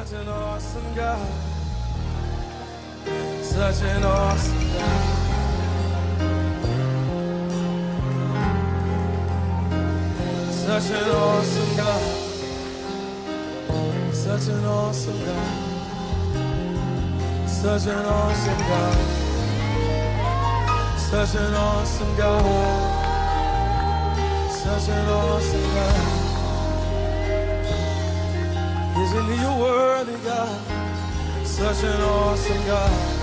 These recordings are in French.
Such an awesome God. Such an awesome God. Such an awesome God. Such an awesome God. Such an awesome God. Such an awesome God. Such an awesome God. Isn't He a worthy God? Such an awesome God.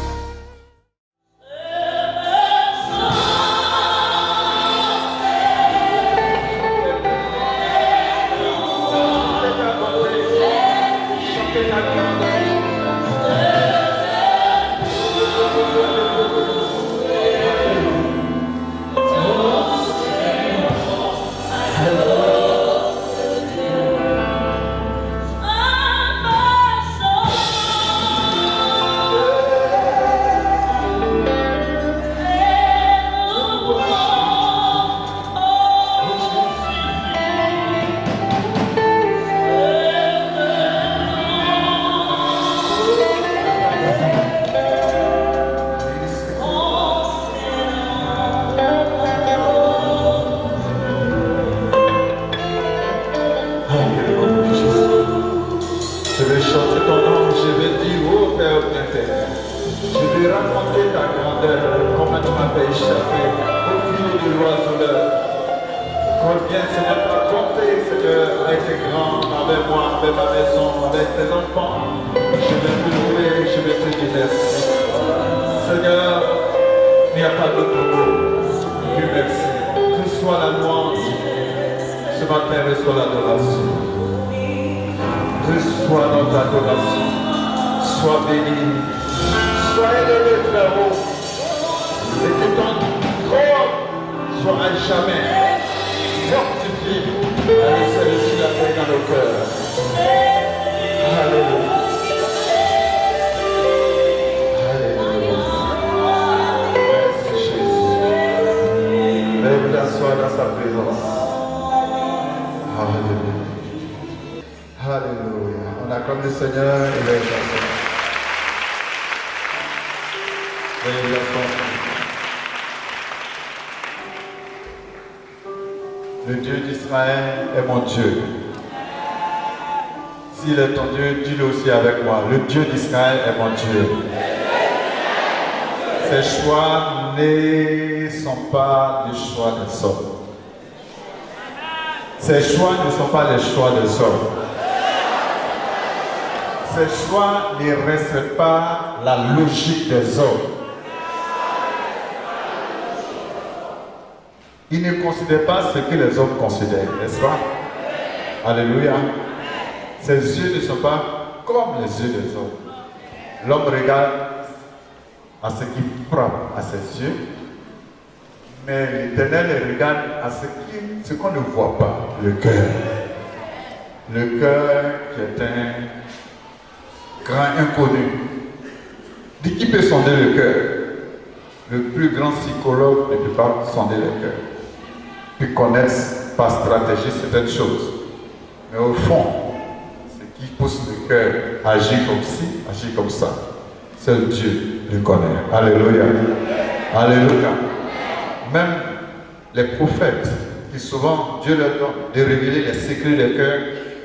Le Dieu d'Israël est mon Dieu. S'il est ton Dieu, dis-le aussi avec moi. Le Dieu d'Israël est mon Dieu. Ses choix ne sont pas les choix des hommes. Ses choix ne sont pas les choix des hommes. Ses choix ne restent pas la logique des hommes. Il ne considère pas ce que les hommes considèrent, n'est-ce pas? Alléluia. Ses yeux ne sont pas comme les yeux des hommes. L'homme regarde à ce qui frappe à ses yeux, mais l'Éternel regarde à ce qu'on ne voit pas, le cœur. Le cœur qui est un grand inconnu. Dis qui peut sonder le cœur? Le plus grand psychologue ne peut pas sonder le cœur. Puis connaissent par stratégie certaines choses. Mais au fond, ce qui pousse le cœur à agir comme ci, agir comme ça, seul Dieu le connaît. Alléluia. Alléluia. Même les prophètes, qui souvent Dieu leur donne de révéler les secrets du cœur,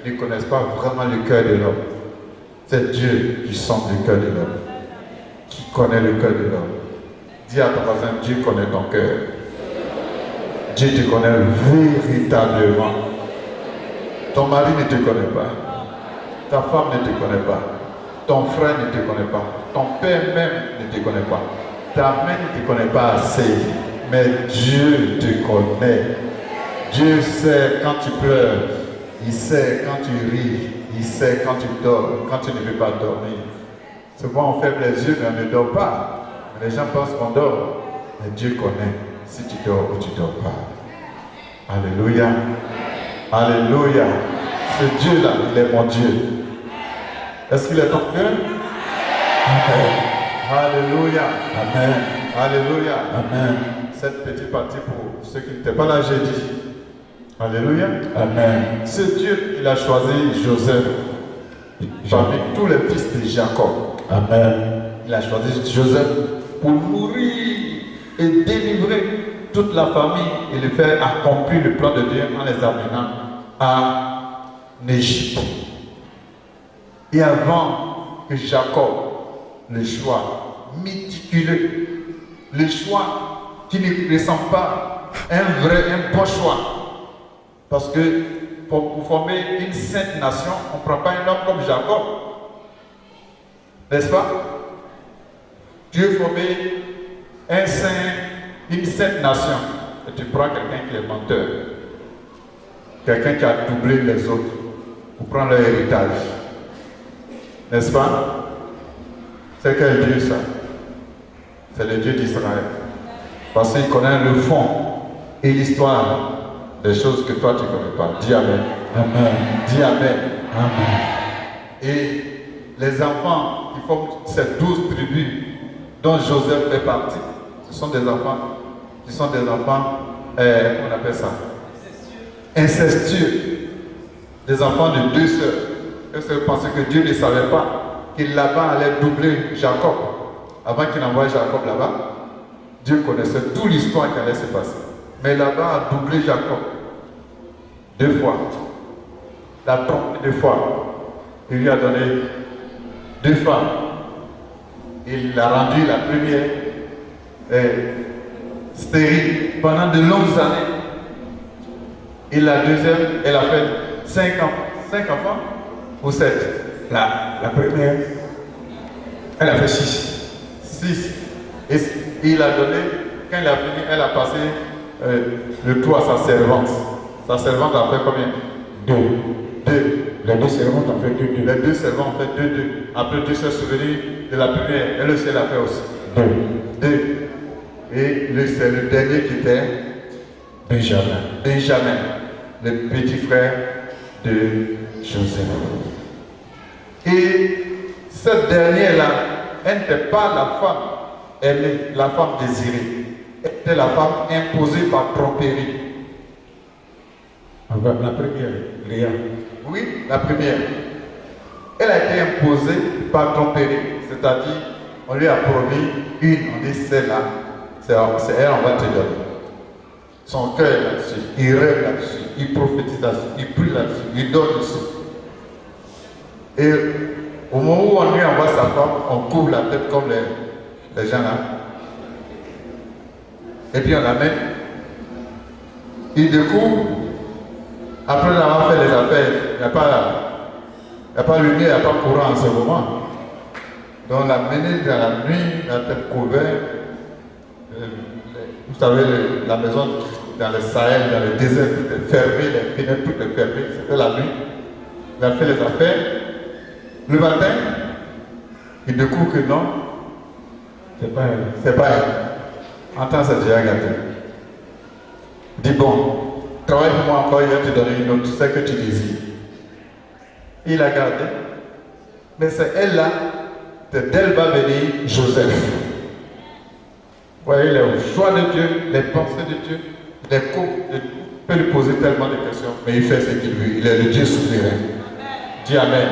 ne connaissent pas vraiment le cœur de l'homme. C'est Dieu qui sonde le cœur de l'homme, qui connaît le cœur de l'homme. Dis à ton voisin, Dieu connaît ton cœur. Dieu te connaît véritablement. Ton mari ne te connaît pas. Ta femme ne te connaît pas. Ton frère ne te connaît pas. Ton père même ne te connaît pas. Ta mère ne te connaît pas assez. Mais Dieu te connaît. Dieu sait quand tu pleures. Il sait quand tu ris. Il sait quand tu dors, quand tu ne veux pas dormir. Souvent on ferme les yeux mais on ne dort pas. Les gens pensent qu'on dort, mais Dieu connaît si tu dors ou tu ne dors pas. Alléluia. Alléluia. Ce Dieu-là, il est mon Dieu. Est-ce qu'il est ton Dieu? Amen. Alléluia. Amen. Alléluia. Amen. Cette petite partie pour ceux qui n'étaient pas là jeudi. Alléluia. Amen. Ce Dieu, il a choisi Joseph parmi tous les fils de Jacob. Amen. Il a choisi Joseph pour nourrir et délivrer toute la famille et le faire accomplir le plan de Dieu en les amenant en Égypte. Et avant que Jacob, le choix méticuleux, le choix qui ne ressemble pas à un bon choix, parce que pour former une sainte nation, on ne prend pas un homme comme Jacob, n'est-ce pas? Dieu formait un saint, une sainte nation, et tu prends quelqu'un qui est menteur, quelqu'un qui a doublé les autres pour prendre leur héritage, n'est-ce pas? C'est quel Dieu ça? C'est le Dieu d'Israël, parce qu'il connaît le fond et l'histoire des choses que toi tu ne connais pas. Dis Amen. Amen. Dis Amen. Amen. Et les enfants qui forment ces 12 tribus dont Joseph fait partie, ce sont des enfants comment on appelle ça? Incestueux. Des enfants de deux sœurs. Est-ce que vous pensez que Dieu ne savait pas que Laban allait doubler Jacob avant qu'il envoie Jacob là-bas? Dieu connaissait toute l'histoire qui allait se passer. Mais Laban a doublé Jacob 2 fois. La trompé 2 fois. Il lui a donné 2 femmes. Il a rendu la première stérile pendant de longues années. Et la deuxième, elle a fait 5 enfants ou 7? La première, elle a fait 6. 6. Et il a donné, quand il a fini, elle a passé le tour à sa servante. Sa servante a fait combien? 2. Les 2 servantes ont fait 2. Les 2 servantes ont fait 2. Après Dieu s'est souvenu de la première. Elle aussi, elle a fait aussi 2. Et c'est le dernier qui était Benjamin, le petit frère de Joseph. Et cette dernière-là, elle n'était pas la femme aimée, la femme désirée. Elle était la femme imposée par tromperie. La première, Léa. Oui, la première. Elle a été imposée par tromperie, c'est-à-dire, on lui a promis une, on dit celle-là, c'est elle, on va te donner. Son cœur est là-dessus, il rêve là-dessus, il prophétise là-dessus, il prie là-dessus, il donne dessus. Et au moment où on lui envoie sa femme, on couvre la tête comme les gens là. Et puis on l'amène. Il découvre. Après avoir fait les affaires, il n'y a pas lumière, il n'y a pas courant en ce moment. Donc on l'a mené dans la nuit, la tête couverte. Vous savez, la maison dans le Sahel, dans le désert, tout est fermé, les fenêtres, tout est fermé. C'était la nuit. Il a fait les affaires. Le matin, il découvre que non, C'est pas elle. c'est pas elle. Entends, c'est déjà gâté. Dis bon, travaille pour moi encore, il va te donner une autre, tu sais que tu désires. Il a gardé. Mais c'est elle là, d'elle va venir Joseph. Vous voyez, le choix de Dieu, les pensées de Dieu, les couples, peut lui poser tellement de questions, mais il fait ce qu'il veut. Il est le Dieu souverain. Dis Amen.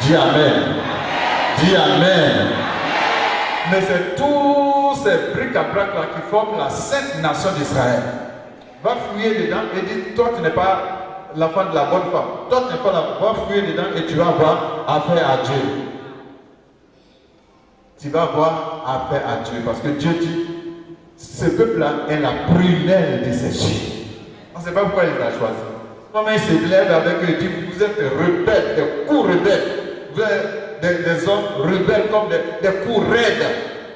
Dis Amen. Dis Amen. Mais c'est tous ces bric-à-brac là qui forment la sainte nation d'Israël. Va fouiller dedans et dis, toi tu n'es pas l'enfant de la bonne femme. Toi tu n'es pas la... Va fouiller dedans et tu vas avoir affaire à Dieu. Tu vas avoir affaire à Dieu. Parce que Dieu dit, ce peuple-là est la prunelle de ses yeux. On ne sait pas pourquoi il l'a choisi. Comment il se lève avec eux, il dit, vous êtes rebelles, des coups rebelles. Vous êtes des hommes rebelles comme des coups raides,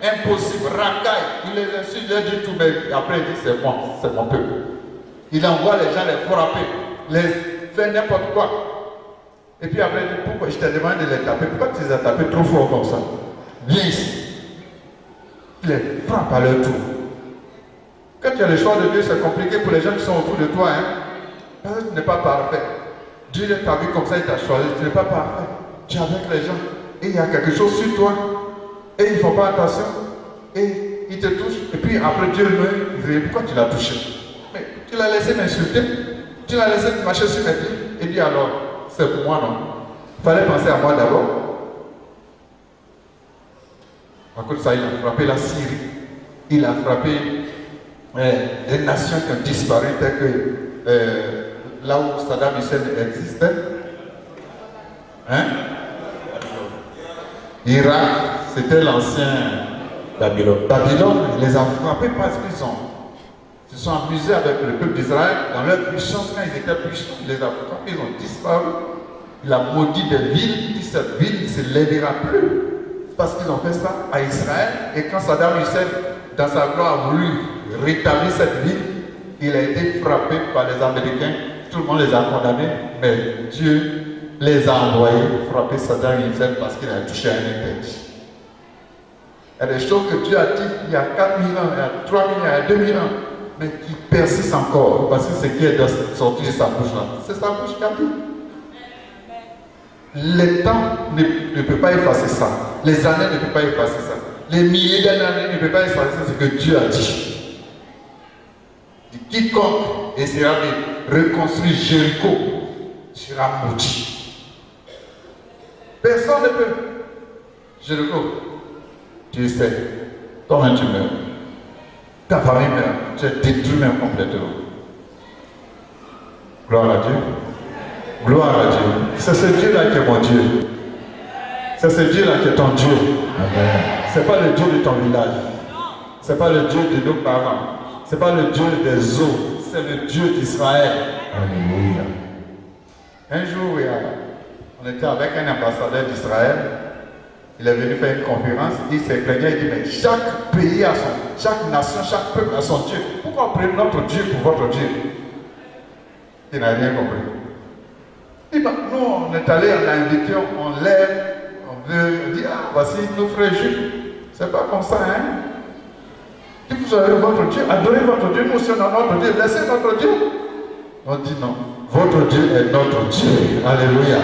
impossibles, racailles. Il les insulte, il leur dit tout, mais après il dit, c'est moi, c'est mon peuple. Il envoie les gens les frapper, les faire n'importe quoi. Et puis après il dit, pourquoi je t'ai demandé de les taper? Pourquoi tu les as tapés trop fort comme ça? Viens ici. Il les frappe à leur tour. Quand tu as le choix de Dieu, c'est compliqué pour les gens qui sont autour de toi. Hein? Parce que tu n'es pas parfait. Dieu t'a vu comme ça, il t'a choisi. Tu n'es pas parfait. Tu es avec les gens. Et il y a quelque chose sur toi. Et ils ne font pas attention. Et ils te touchent. Et puis après Dieu me dit, pourquoi tu l'as touché? Mais tu l'as laissé m'insulter. Tu l'as laissé marcher sur mes pieds. Et dit alors, c'est pour moi non. Il fallait penser à moi d'abord. À cause de ça, il a frappé la Syrie. Il a frappé des nations qui ont disparu, telles que là où Saddam Hussein existait. Hein? Irak, c'était l'ancien Babylone. Il les a frappés parce qu'ils se sont amusés avec le peuple d'Israël. Dans leur puissance, quand ils étaient puissants, il les a frappés, ils ont disparu. Il a maudit des villes, il dit cette ville ne se lèvera plus. Parce qu'ils ont fait ça à Israël. Et quand Saddam Hussein, dans sa gloire, a voulu rétablir cette ville, il a été frappé par les Américains. Tout le monde les a condamnés, mais Dieu les a envoyés frapper Saddam Hussein parce qu'il a touché à une tête. Il y a des choses que Dieu a dit il y a 4000 ans, il y a 3000 ans, il y a 2000 ans, mais qui persistent encore parce que ce qui est sorti de sa bouche là, c'est sa bouche qui a dit. Le temps ne peut pas effacer ça. Les années ne peuvent pas effacer ça. Les milliers d'années ne peuvent pas effacer ce que Dieu a dit. Quiconque essaiera de reconstruire Jéricho sera maudit. Personne ne peut. Jéricho, tu sais, toi-même tu meurs. Ta famille meurt. Tu es détruit même complètement. Gloire à Dieu. Gloire à Dieu. C'est ce Dieu-là qui est mon Dieu. C'est ce Dieu-là qui est ton Dieu. Ce n'est pas le Dieu de ton village. Ce n'est pas le Dieu de nos parents. Ce n'est pas le Dieu des eaux. C'est le Dieu d'Israël. Alléluia. Un jour, on était avec un ambassadeur d'Israël. Il est venu faire une conférence. Il s'est plaigné. Il dit, mais chaque pays a chaque nation, chaque peuple a son Dieu. Pourquoi prenez notre Dieu pour votre Dieu? Il n'a rien compris. Il dit, nous, on est allé, on a invité, on lève, on dit, ah, voici nos frères juifs. C'est pas comme ça, hein? Si vous avez votre Dieu, adorez votre Dieu, nous aussi on a notre Dieu, laissez notre Dieu. On dit non, votre Dieu est notre Dieu. Alléluia.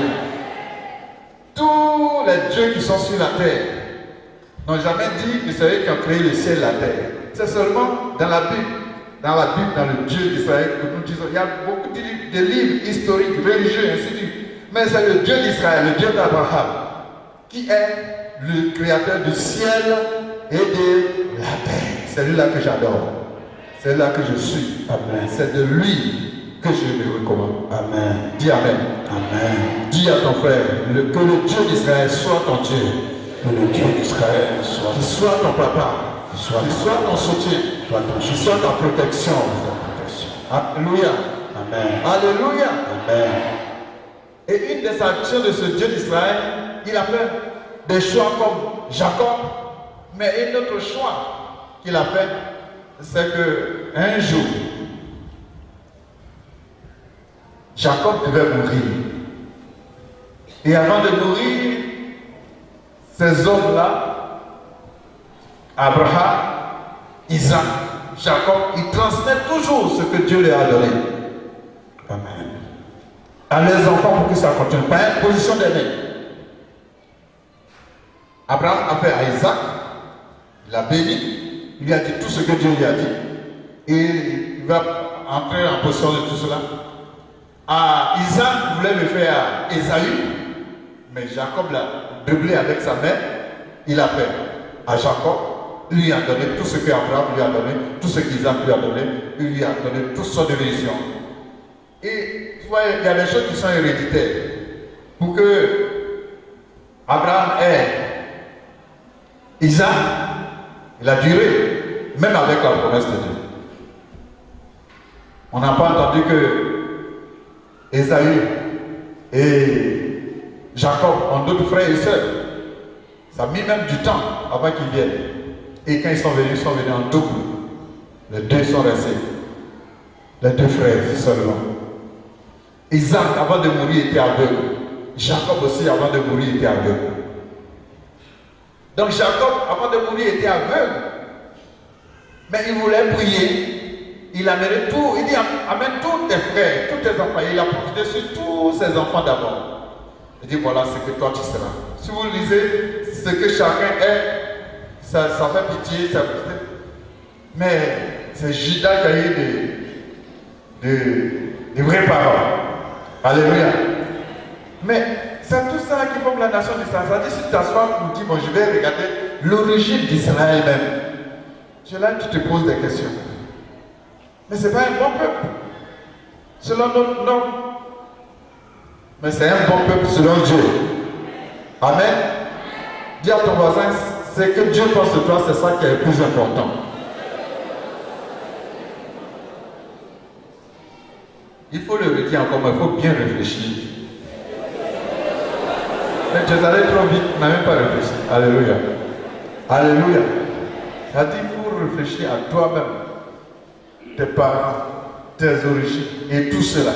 Tous les dieux qui sont sur la terre n'ont jamais dit que c'est eux qui ont créé le ciel et la terre. C'est seulement dans la Bible, dans le Dieu d'Israël que nous disons. Il y a beaucoup de livres historiques, religieux, ainsi de suite. Mais c'est le Dieu d'Israël, le Dieu d'Abraham, qui est le créateur du ciel et de la terre. C'est lui-là que j'adore. C'est là que je suis. Amen. C'est de lui que je me recommande. Amen. Dis Amen. Amen. Dis à ton frère, que le Dieu d'Israël soit ton Dieu. Que le Dieu d'Israël soit ton papa. Qu'il soit ton soutien. Qu'il soit ta protection. Alléluia. Amen. Alléluia. Amen. Et une des actions de ce Dieu d'Israël, il a fait des choix comme Jacob. Mais un autre choix qu'il a fait, c'est qu'un jour, Jacob devait mourir. Et avant de mourir, ces hommes-là, Abraham, Isaac, Jacob, ils transmettent toujours ce que Dieu leur a donné. Amen. À leurs enfants pour que ça continue. Par imposition des mains. Abraham a fait à Isaac, il l'a béni. Il lui a dit tout ce que Dieu lui a dit. Et il va entrer en possession de tout cela. Isaac voulait le faire à Ésaü, mais Jacob l'a doublé avec sa mère. Il a fait à Jacob. Il lui a donné tout ce qu'Abraham lui a donné, tout ce qu'Isaac lui a donné. Il lui a donné toute son division. Et tu vois, il y a des choses qui sont héréditaires. Pour que Abraham ait Isaac, il a duré, même avec la promesse de Dieu. On n'a pas entendu que Ésaü et Jacob ont d'autres frères et sœurs. Ça a mis même du temps avant qu'ils viennent. Et quand ils sont venus en double. Les deux sont restés. Les deux frères seulement. Isaac, avant de mourir, était aveugle. Jacob aussi, avant de mourir, était aveugle. Donc Jacob, avant de mourir, était aveugle. Mais il voulait prier. Il amenait tout. Il dit, amène tous tes frères, tous tes enfants. Il a profité sur tous ses enfants d'abord. Il dit, voilà ce que toi tu seras. Si vous lisez ce que chacun est, ça fait pitié. Mais c'est Judas qui a eu des vraies paroles. Alléluia. Mais c'est tout ça. dit comme la nation d'Israël. Ça dit si tu t'assois pour dire, bon, je vais regarder l'origine d'Israël même. C'est là que tu te poses des questions. Mais ce n'est pas un bon peuple. Selon notre norme. Mais c'est un bon peuple selon Dieu. Amen. Dis à ton voisin, c'est que Dieu pense de toi, c'est ça qui est le plus important. Il faut le redire encore, mais il faut bien réfléchir. Mais tu es allé trop vite, tu n'as même pas réfléchi. Alléluia. Alléluia. Ça dit, il faut réfléchir à toi-même, tes parents, tes origines et tout cela.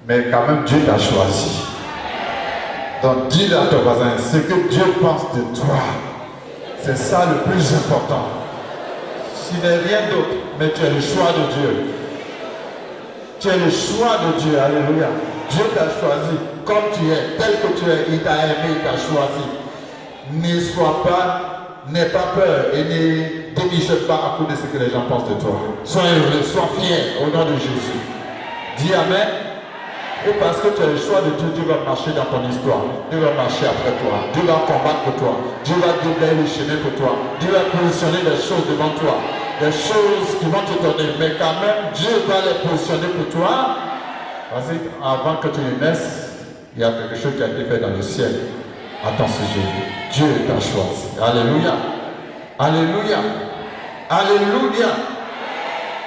Mais quand même, Dieu t'a choisi. Donc, dis à ton voisin, ce que Dieu pense de toi, c'est ça le plus important. Ce n'est rien d'autre, mais tu es le choix de Dieu. Tu es le choix de Dieu, alléluia. Dieu t'a choisi comme tu es, tel que tu es, il t'a aimé, il t'a choisi. N'aie pas peur et ne démissionne pas à cause de ce que les gens pensent de toi. Sois heureux, sois fier au nom de Jésus. Dis Amen. Et parce que tu es le choix de Dieu, Dieu va marcher dans ton histoire. Dieu va marcher après toi. Dieu va combattre pour toi. Dieu va déblayer le chemin pour toi. Dieu va positionner des choses devant toi. Des choses qui vont te donner. Mais quand même, Dieu va les positionner pour toi. Parce qu'avant que tu les naisses, il y a quelque chose qui a été fait dans le ciel à ton sujet. Dieu t'a choisi. Alléluia. Alléluia. Alléluia.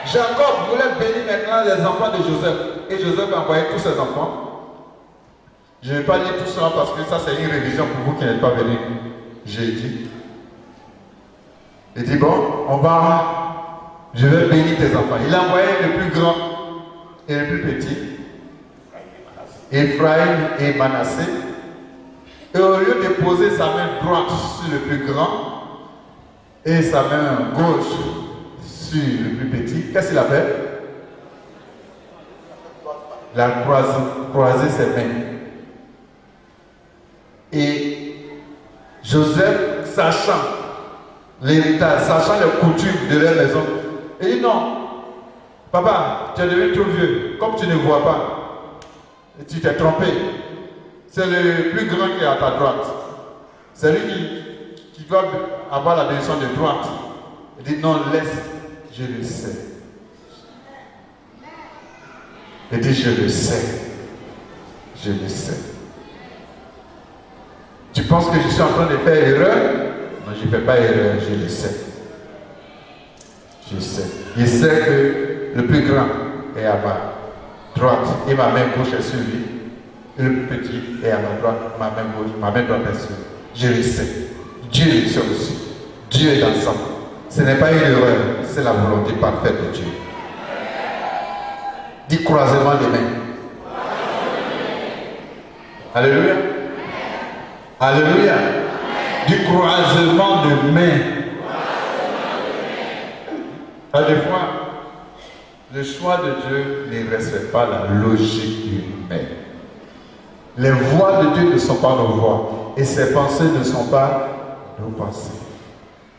Jacob voulait bénir maintenant les enfants de Joseph. Et Joseph a envoyé tous ses enfants. Je ne vais pas lire tout cela parce que ça c'est une révision pour vous qui n'êtes pas venus jeudi. Il dit bon, je vais bénir tes enfants. Il a envoyé le plus grand et le plus petit. Ephraïm et Manassé. Et au lieu de poser sa main droite sur le plus grand et sa main gauche sur le plus petit, qu'est-ce qu'il a fait? Il a croisé ses mains. Et Joseph, sachant l'héritage, sachant les coutumes de leur maison, il dit non, papa, tu es devenu trop vieux, comme tu ne vois pas, et tu t'es trompé. C'est le plus grand qui est à ta droite. C'est lui qui doit avoir la bénédiction de droite. Il dit non, laisse, je le sais. Il dit je le sais. Je le sais. Tu penses que je suis en train de faire erreur? Non, je ne fais pas erreur, je le sais. Je sais. Il sait que le plus grand est à ma droite et ma main gauche est sur lui. Et le plus petit est à ma droite, ma main gauche, ma main droite est sur lui. Je le sais. Dieu le sait aussi. Dieu est dans ça. Ce n'est pas une erreur, c'est la volonté parfaite de Dieu. Dis croisement des mains. Alléluia. Alléluia. Du croisement de mains. Des fois, le choix de Dieu ne respecte pas la logique humaine. Les voies de Dieu ne sont pas nos voies et ses pensées ne sont pas nos pensées.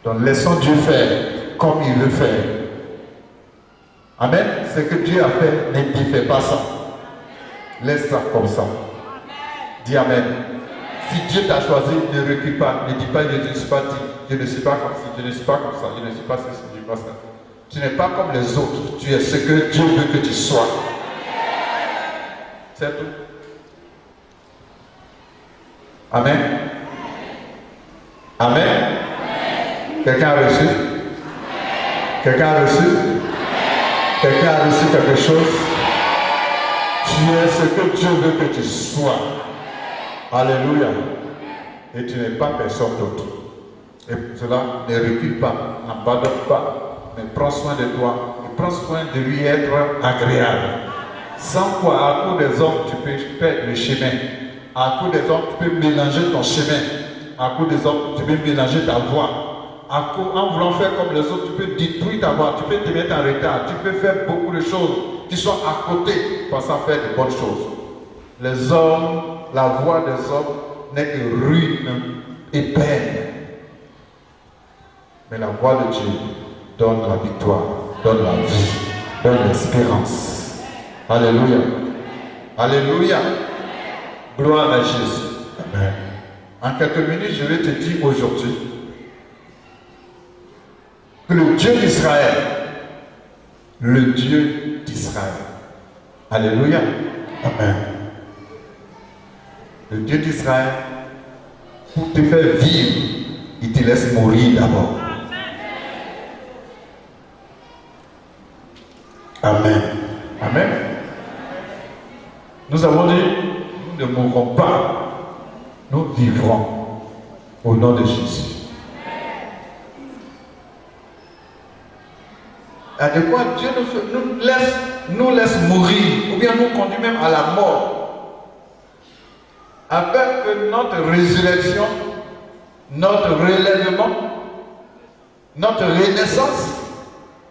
Donc laissons Dieu faire comme il veut faire. Amen. Ce que Dieu a fait, ne défais pas ça. Laisse ça comme ça. Dis Amen. Si Dieu t'a choisi, ne recule pas. Ne dis pas, je ne suis pas dit. Je ne suis pas comme ça. Je ne suis pas comme ça. Je ne suis pas ceci. Je ne suis pas ça. Tu n'es pas comme les autres. Tu es ce que Dieu veut que tu sois. C'est tout. Amen. Amen. Quelqu'un a reçu? Quelqu'un a reçu? Quelqu'un a reçu quelque chose? Tu es ce que Dieu veut que tu sois. Alléluia. Et tu n'es pas personne d'autre. Et pour cela, ne recule pas, n'abandonne pas, mais prends soin de toi et prends soin de lui être agréable. Sans quoi, à cause des hommes, tu peux perdre le chemin. À cause des hommes, tu peux mélanger ton chemin. À cause des hommes, tu peux mélanger ta voie. En voulant faire comme les autres, tu peux détruire ta voie, tu peux te mettre en retard, tu peux faire beaucoup de choses qui sont à côté, pensant faire de bonnes choses. Les hommes, la voie des hommes n'est que ruine et peine. Mais la voie de Dieu donne la victoire, donne la vie, donne l'espérance. Alléluia. Alléluia. Gloire à Jésus. Amen. En quelques minutes, je vais te dire aujourd'hui que le Dieu d'Israël, alléluia, Amen. le Dieu d'Israël, pour te faire vivre, il te laisse mourir d'abord. Amen. Amen. Nous avons dit, nous ne mourrons pas, nous vivrons au nom de Jésus. À de quoi Dieu nous laisse mourir, ou bien nous conduit même à la mort, avec notre résurrection, notre relèvement, notre renaissance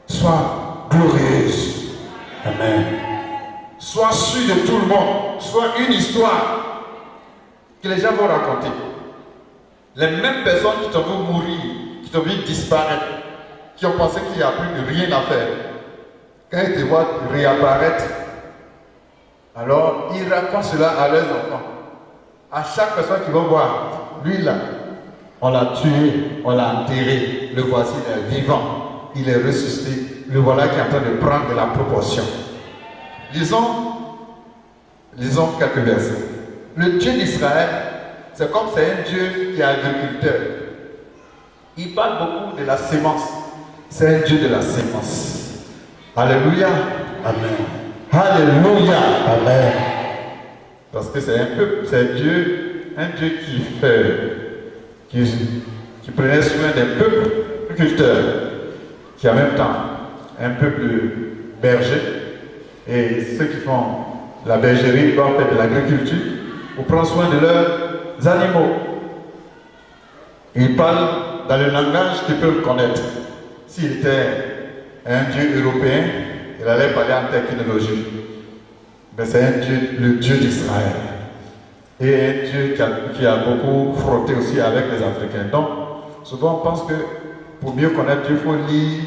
soit glorieuse. Amen. Soit su de tout le monde, soit une histoire que les gens vont raconter. Les mêmes personnes qui t'ont vu mourir, qui t'ont vu disparaître, qui ont pensé qu'il n'y a plus rien à faire, quand ils te voient réapparaître, alors ils racontent cela à leurs enfants. À chaque personne qui va voir, lui là, on l'a tué, on l'a enterré, le voici, il est vivant, il est ressuscité, le voilà qui est en train de prendre de la proportion. Lisons quelques versets. Le Dieu d'Israël, c'est comme c'est un Dieu qui est agriculteur. Il parle beaucoup de la sémence. C'est un Dieu de la sémence. Alléluia. Amen. Alléluia. Amen. Parce que c'est un peuple, c'est un Dieu qui prenait soin d'un peuple agriculteur, qui en même temps un peuple berger. Et ceux qui font la bergerie doivent faire de l'agriculture pour prendre soin de leurs animaux. Ils parlent dans le langage qu'ils peuvent connaître. S'il était un Dieu européen, il allait parler en technologie. Mais c'est un Dieu, le Dieu d'Israël. Et un Dieu qui a beaucoup frotté aussi avec les Africains. Donc, souvent on pense que pour mieux connaître Dieu, il faut lire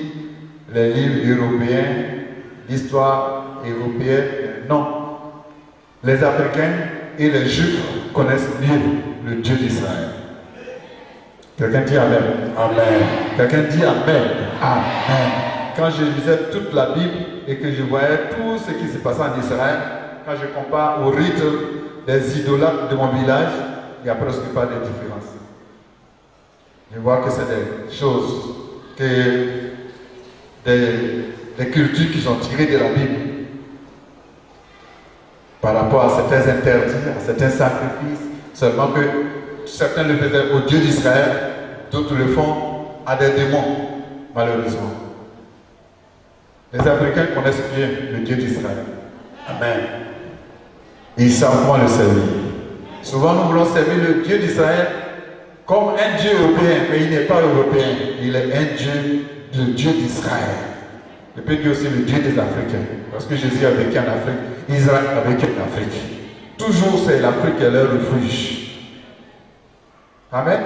les livres européens, l'histoire européenne. Non. Les Africains et les Juifs connaissent mieux le Dieu d'Israël. Quelqu'un dit Amen. Amen. Quelqu'un dit Amen. Amen. Quand je lisais toute la Bible et que je voyais tout ce qui se passait en Israël, quand je compare au rite des idolâtres de mon village, il n'y a presque pas de différence. Je vois que c'est des choses, des cultures qui sont tirées de la Bible. Par rapport à certains interdits, à certains sacrifices, seulement que certains le faisaient au Dieu d'Israël, d'autres le font à des démons, malheureusement. Les Africains connaissent bien le Dieu d'Israël. Amen. Ils savent comment le servir. Souvent nous voulons servir le Dieu d'Israël comme un Dieu européen, mais il n'est pas européen, il est un Dieu, le Dieu d'Israël. Je peux dire aussi le Dieu des Africains, parce que Jésus a vécu en Afrique, Israël a vécu en Afrique. Toujours c'est l'Afrique qui est leur refuge. Amen.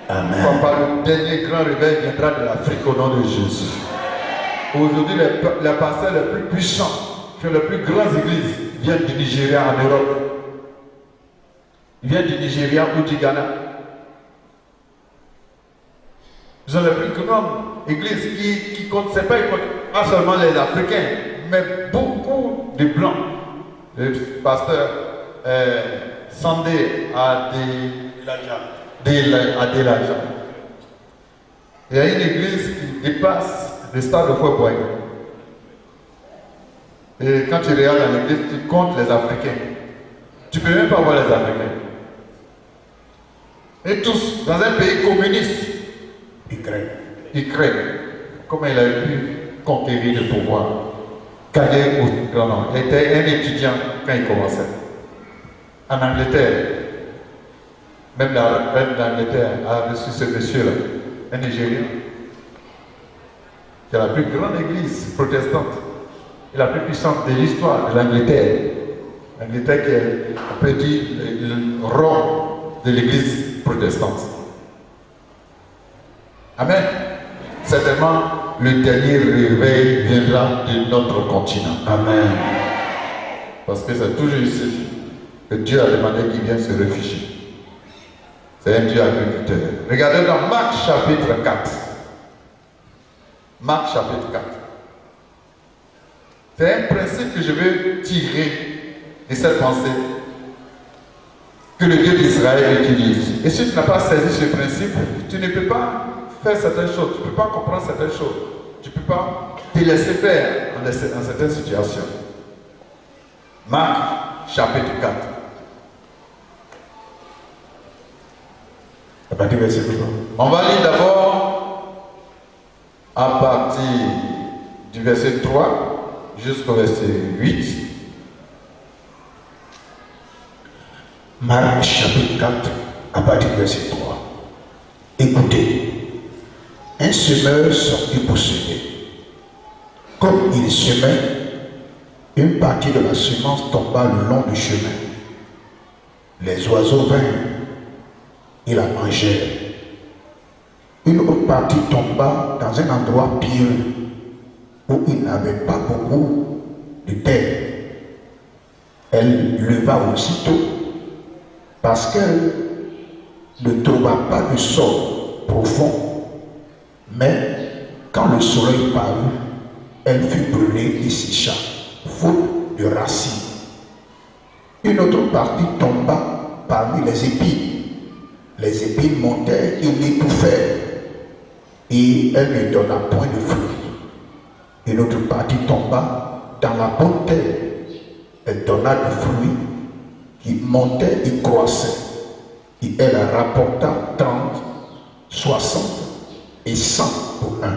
Amen. Le dernier grand réveil viendra de l'Afrique au nom de Jésus. Aujourd'hui, les pasteurs les plus puissants, qui ont les plus grandes églises, viennent du Nigeria en Europe. Ils viennent du Nigeria ou du Ghana. Ils ont les plus grandes églises qui comptent, c'est pas seulement les Africains, mais beaucoup de Blancs. Le pasteur Sandé Adelaja. Il y a une église qui dépasse le stade de Fouet-Boye. Et quand tu regardes dans l'église, tu comptes les Africains. Tu ne peux même pas voir les Africains. Et tous, dans un pays communiste, ils craignent. Comment il a pu conquérir le pouvoir? Il était un étudiant quand il commençait. En Angleterre, même la reine d'Angleterre a reçu ce monsieur-là, un Nigérien, qui est la plus grande église protestante et la plus puissante de l'histoire de l'Angleterre. L'Angleterre qui est, on peut dire, le Rome de l'église protestante. Amen. Certainement, le dernier réveil viendra de notre continent. Amen. Parce que c'est toujours ici que Dieu a demandé qu'il vienne se réfugier. C'est un Dieu agriculteur. Regardez dans Marc chapitre 4. Marc chapitre 4. C'est un principe que je veux tirer de cette pensée que le Dieu d'Israël utilise. Et si tu n'as pas saisi ce principe, tu ne peux pas faire certaines choses, tu ne peux pas comprendre certaines choses, tu ne peux pas te laisser faire dans certaines situations. Marc chapitre 4. À partir du verset 3. On va lire d'abord à partir du verset 3 jusqu'au verset 8. Marc chapitre 4, à partir du verset 3. Écoutez, un semeur sortit pour semer. Comme il semait, une partie de la semence tomba le long du chemin. Les oiseaux vinrent et la mangèrent. Une autre partie tomba dans un endroit pierreux où il n'avait pas beaucoup de terre. Elle leva aussitôt parce qu'elle ne trouva pas de sol profond. Mais quand le soleil parut, elle fut brûlée et sécha, faute de racines. Une autre partie tomba parmi les épines. Les épines montèrent et l'étouffèrent, et elle ne donna point de fruits. Une autre partie tomba dans la bonne terre. Elle donna du fruit qui montait et croissait, et elle rapporta 30, 60 et 100 pour un.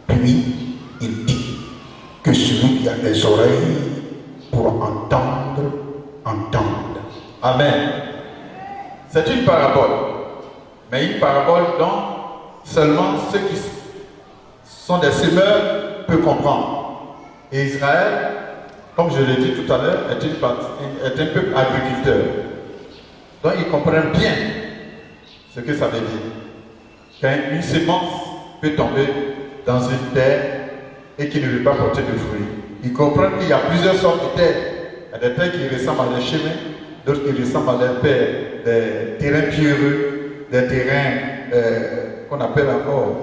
Puis il dit que celui qui a des oreilles pour entendre, entende. Amen. C'est une parabole, mais une parabole dont seulement ceux qui sont des semeurs peuvent comprendre. Et Israël, comme je l'ai dit tout à l'heure, est un peuple agriculteur. Donc ils comprennent bien ce que ça veut dire. Qu'une semence peut tomber dans une terre et qui ne veut pas porter de fruits. Ils comprennent qu'il y a plusieurs sortes de terres. Il y a des terres qui ressemblent à des chemins, d'autres qui ressemblent à des terrains pierreux, des terrains qu'on appelle encore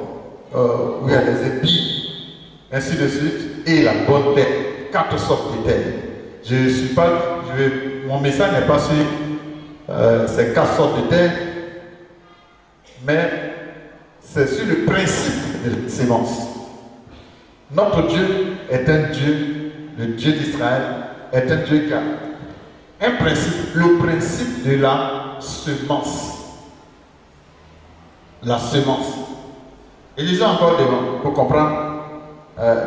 où il y a des épis, ainsi de suite, et la bonne terre. 4 sortes de terre. Mon message n'est pas sur ces 4 sortes de terre, mais c'est sur le principe de sémence. Notre Dieu est un Dieu, le Dieu d'Israël est un Dieu qui a un principe, le principe de la semence. La semence. Et lisons encore devant pour comprendre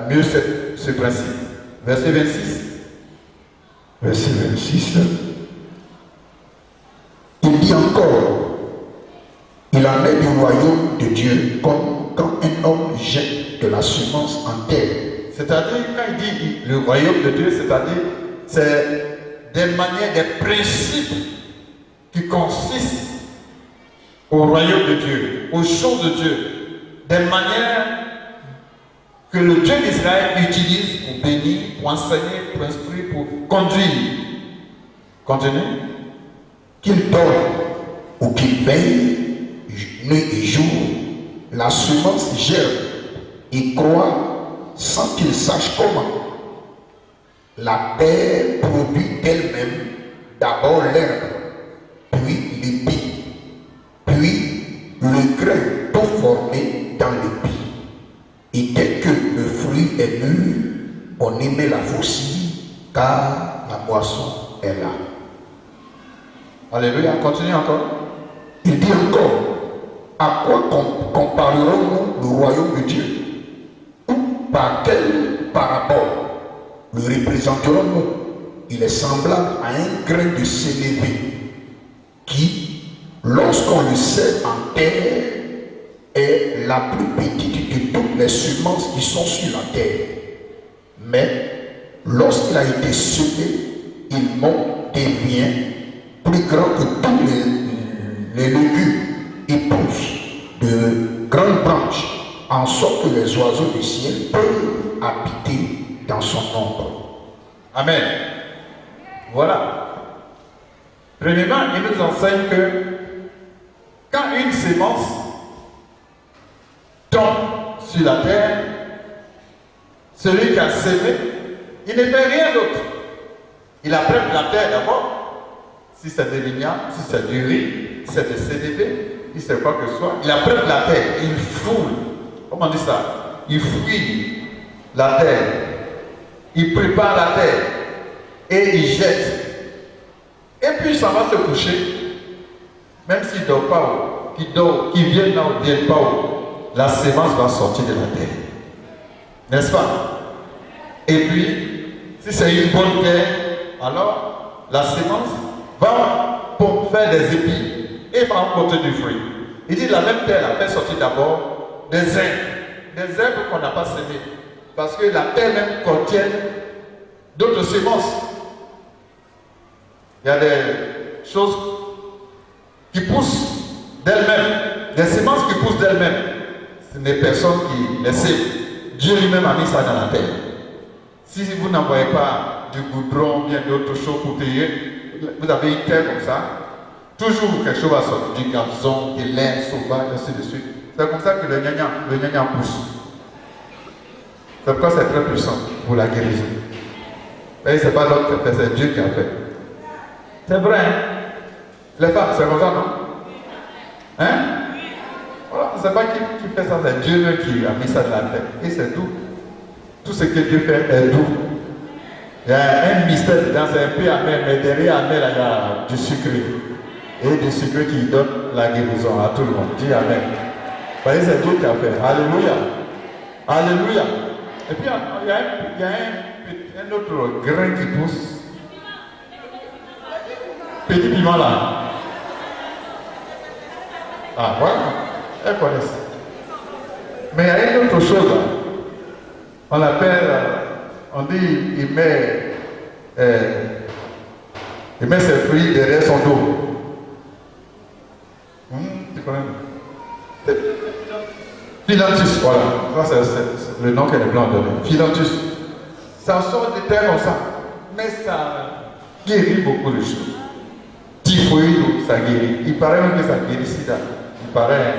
mieux ce principe. Verset 26. Verset 26. Il dit encore, il en est du royaume de Dieu comme quand un homme jette de la semence en terre. C'est-à-dire, quand il dit le royaume de Dieu, c'est-à-dire, c'est des manières, des principes qui consistent au royaume de Dieu, aux choses de Dieu, des manières que le Dieu d'Israël utilise pour bénir, pour enseigner, pour instruire, pour conduire. Continue. Qu'il donne ou qu'il veille nuit et jour, la semence germe et croît sans qu'il sache comment. La terre produit d'elle-même d'abord l'herbe, puis l'épi, puis le grain tout formé dans l'épi. Et dès que le fruit est mûr, on émet la faucille, car la moisson est là. Alléluia, continue encore. Il dit encore, à quoi comparerons-nous le royaume de Dieu? Ou par quelle parabole le représenterons-nous? Il est semblable à un grain de sénévé qui, lorsqu'on le sème en terre, est la plus petite de toutes les semences qui sont sur la terre. Mais lorsqu'il a été semé, il monte, devient plus grand que tous les légumes et pousse de grandes branches, en sorte que les oiseaux du ciel peuvent habiter dans son ombre. Amen. Voilà. Premièrement, il nous enseigne que sémence tombe sur la terre, celui qui a semé, il ne fait rien d'autre. Il apprête la terre d'abord, si c'est des vignobles, si c'est du riz, si c'est des CDP, si c'est quoi que ce soit, il apprête la terre, il foule, comment on dit ça? Il fouille la terre, il prépare la terre et il jette. Et puis ça va se coucher, même s'il ne dort pas, qu'il vienne là ou ne vienne pas, la sémence va sortir de la terre. N'est-ce pas? Et puis, si c'est une bonne terre, alors la sémence va pour faire des épis et va porter du fruit. Il dit la même terre a fait sortir d'abord des herbes qu'on n'a pas semées. Parce que la terre même contient d'autres semences. Il y a des choses qui poussent d'elles-mêmes, des semences qui poussent d'elles-mêmes. Ce n'est personne qui les sème. Dieu lui-même a mis ça dans la terre. Si vous n'envoyez pas du goudron, bien d'autres choses pour payer, vous avez une terre comme ça, toujours quelque chose va sortir, du gazon, des laine sauvage, ainsi de suite. C'est comme ça que le gnagnan pousse. C'est pourquoi c'est très puissant pour la guérison. Mais ce n'est pas l'autre qui a fait, c'est Dieu qui a fait. C'est vrai, hein? Les femmes, c'est comme ça, non? Hein? Voilà, c'est pas qui fait ça, c'est Dieu qui a mis ça dans la terre. Et c'est doux. Tout ce que Dieu fait est doux. Il y a un mystère dedans, c'est un peu amer, mais derrière amer, il y a du sucré. Et du sucré qui donne la guérison à tout le monde. Dis Amen. Vous voyez, c'est Dieu qui a fait. Alléluia. Alléluia. Et puis, il y a un autre grain qui pousse. Petit piment là. Ah, voilà. Elles connaissent. Mais il y a une autre chose là. On l'appelle, on dit, il met ses fruits derrière son dos. Tu connais? Philanthus, voilà. Ça, c'est le nom que les Blancs ont donné. Philanthus. Ça sort de terre comme ça. Mais ça guérit beaucoup de choses. Typhoïde, ça guérit. Il paraît même que ça guérit sida. Il paraît.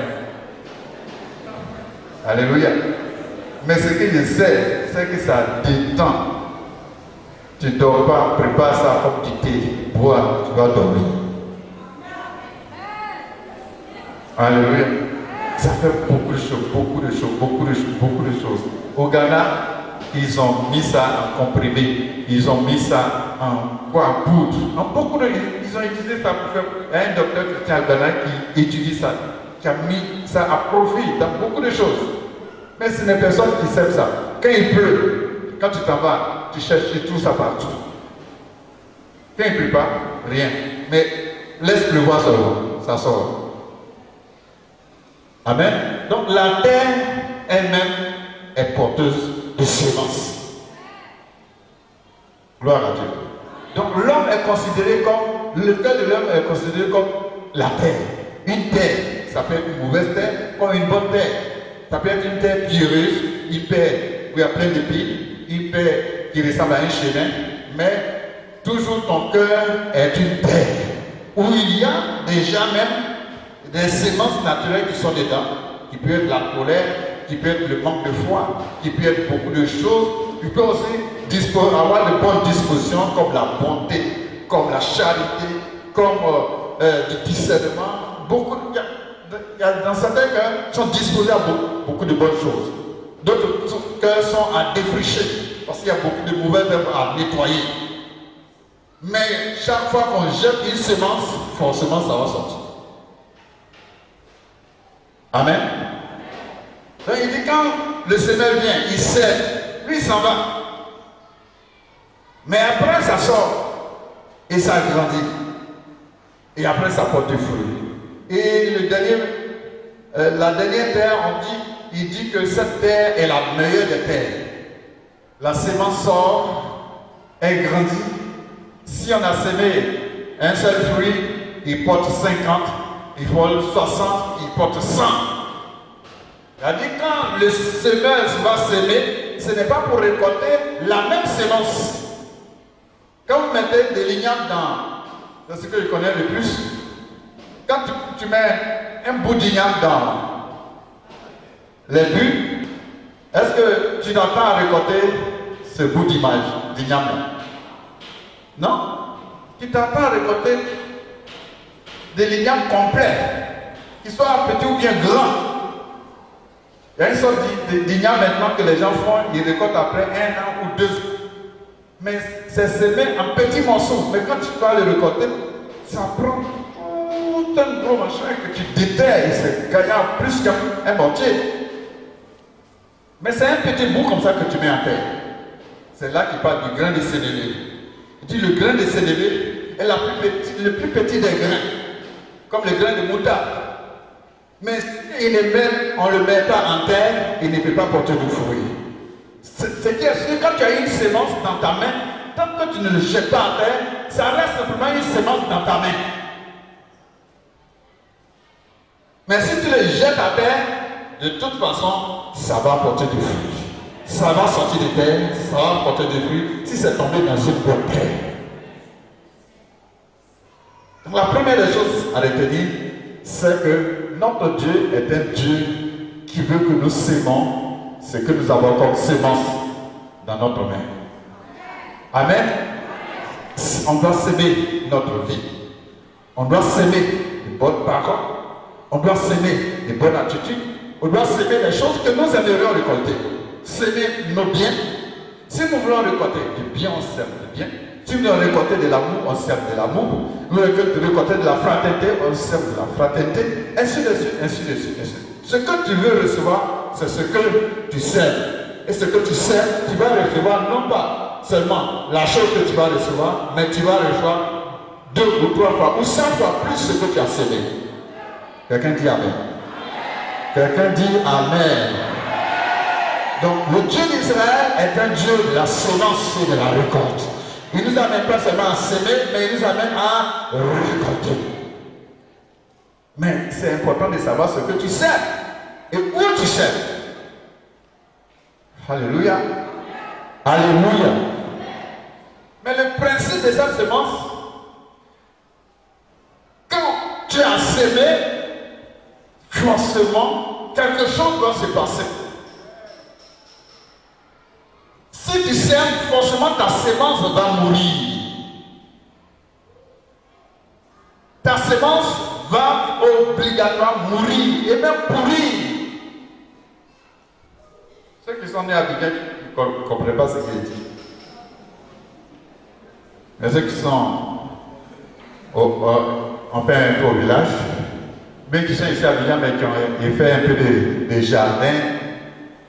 Alléluia. Mais ce que je sais, c'est que ça détend. Tu ne dors pas, prépare ça comme du thé, bois, tu vas dormir. Alléluia. Ça fait beaucoup de choses, beaucoup de choses, beaucoup de choses, beaucoup de choses. Au Ghana, ils ont mis ça en comprimé, ils ont mis ça en poudre. Ils ont utilisé ça pour faire. Il y a un docteur qui tient au Ghana qui étudie ça, qui a mis ça à profit dans beaucoup de choses. Mais ce n'est personne qui sait ça. Quand il pleut, quand tu t'en vas, tu cherches, tu trouves ça partout. Quand il ne pleut pas, rien. Mais laisse pleuvoir seulement, ça sort. Amen. Donc la terre elle-même est porteuse de semences. Gloire à Dieu. Donc l'homme est considéré comme, le cœur de l'homme est considéré comme la terre. Une terre, ça peut être une mauvaise terre comme une bonne terre. Ça peut être une terre pierreuse, une terre où il y a plein d'épis, une terre qui ressemble à un chemin, mais toujours ton cœur est une terre où il y a déjà même des semences naturelles qui sont dedans, qui peut être la colère, qui peut être le manque de foi, qui peut être beaucoup de choses. Tu peux aussi avoir de bonnes dispositions comme la bonté, comme la charité, comme du discernement. Dans certains cœurs sont disposés à beaucoup de bonnes choses. D'autres cœurs sont à défricher parce qu'il y a beaucoup de mauvaises œuvres à nettoyer. Mais chaque fois qu'on jette une semence, forcément ça va sortir. Amen. Donc il dit quand le semeur vient, il sème, lui il s'en va. Mais après ça sort et ça grandit. Et après ça porte du fruit. Et la dernière terre, il dit que cette terre est la meilleure des terres. La semence sort, elle grandit. Si on a semé un seul fruit, il porte 50, il porte 60, il porte 100. C'est-à-dire quand le semeur va semer, ce n'est pas pour récolter la même semence. Quand vous mettez des lignables dans ce que je connais le plus, quand tu mets un bout d'igname dans les buts, est-ce que tu n'attends à récolter ce bout d'igname? Non. Tu t'attends à récolter de l'igname complet, qu'il soit petit ou bien grand. Il y a une sorte d'igname maintenant que les gens font, ils récoltent après 1 an ou 2 ans. Mais c'est semé en petits morceaux. Mais quand tu vas le récolter, ça prend tout un gros machin que tu déterres. C'est gagnant plus qu'un mortier. Mais c'est un petit bout comme ça que tu mets en terre. C'est là qu'il parle du grain de sénévé. Il dit le grain de sénévé est le plus petit des grains, comme le grain de moutarde. Mais si on ne le met pas en terre, il ne peut pas porter de fruits. C'est-à-dire que quand tu as une sémence dans ta main, tant que tu ne le jettes pas en terre, ça reste simplement une sémence dans ta main. Mais si tu le jettes à terre, de toute façon, ça va porter des fruits. Ça va sortir de terre, ça va porter des fruits si c'est tombé dans une bonne terre. Donc la première des choses à retenir, c'est que notre Dieu est un Dieu qui veut que nous sémons ce que nous avons comme sémence dans notre main. Amen. On doit s'aimer notre vie. On doit s'aimer les bonnes paroles. On doit s'aimer les bonnes attitudes. On doit s'aimer les choses que nous aimerions récolter. S'aimer nos biens. Si nous voulons récolter du bien, on sème du bien. Si nous voulons récolter de l'amour, on sème de l'amour. Nous voulons récolter de la fraternité, on sème de la fraternité. Ainsi de suite, ainsi de suite, ainsi de suite. Ce que tu veux recevoir, c'est ce que tu sèmes. Et ce que tu sèmes, tu vas recevoir non pas seulement la chose que tu vas recevoir, mais tu vas recevoir 2 ou 3 fois ou 100 fois plus ce que tu as sémé. Quelqu'un dit Amen. Quelqu'un dit Amen. Donc le Dieu d'Israël est un Dieu de la semence et de la récolte. Il ne nous amène pas seulement à s'aimer, mais il nous amène à récolter. Mais c'est important de savoir ce que tu sèmes et où tu sèmes. Alléluia. Alléluia. Mais le principe de cette semence, quand tu as sémé, forcément, quelque chose doit se passer. Si tu sèmes, forcément ta semence va mourir. Ta semence va obligatoirement mourir et même pourrir. Ceux qui sont nés à Bigel ne comprennent pas ce qu'il dit. Mais ceux qui sont on fait un tour au village, mais qui sont ici à Bigel, mais qui ont fait un peu de jardin,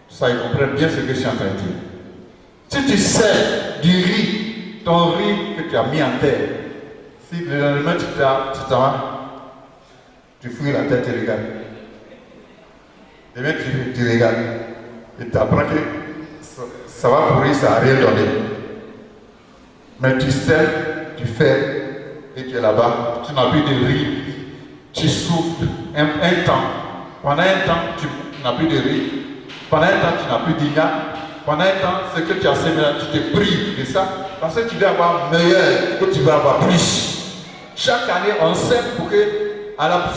ça ils comprennent bien ce que je suis en train de dire. Si tu sais du riz, ton riz que tu as mis en terre, si le lendemain tu t'en vas, tu fouilles la terre, tu regardes. Demain tu regardes. Et tu apprends que ça va pourrir, ça n'a rien donné. Mais tu sais, tu fais, et tu es là-bas, tu n'as plus de riz, tu souffres un temps. Pendant un temps, tu n'as plus de riz. Pendant un temps, tu n'as plus d'igname. Pendant un temps, ce que tu as semé là, tu te prives de ça, parce que tu veux avoir meilleur, que tu veux avoir plus. Chaque année, on sème pour que, à la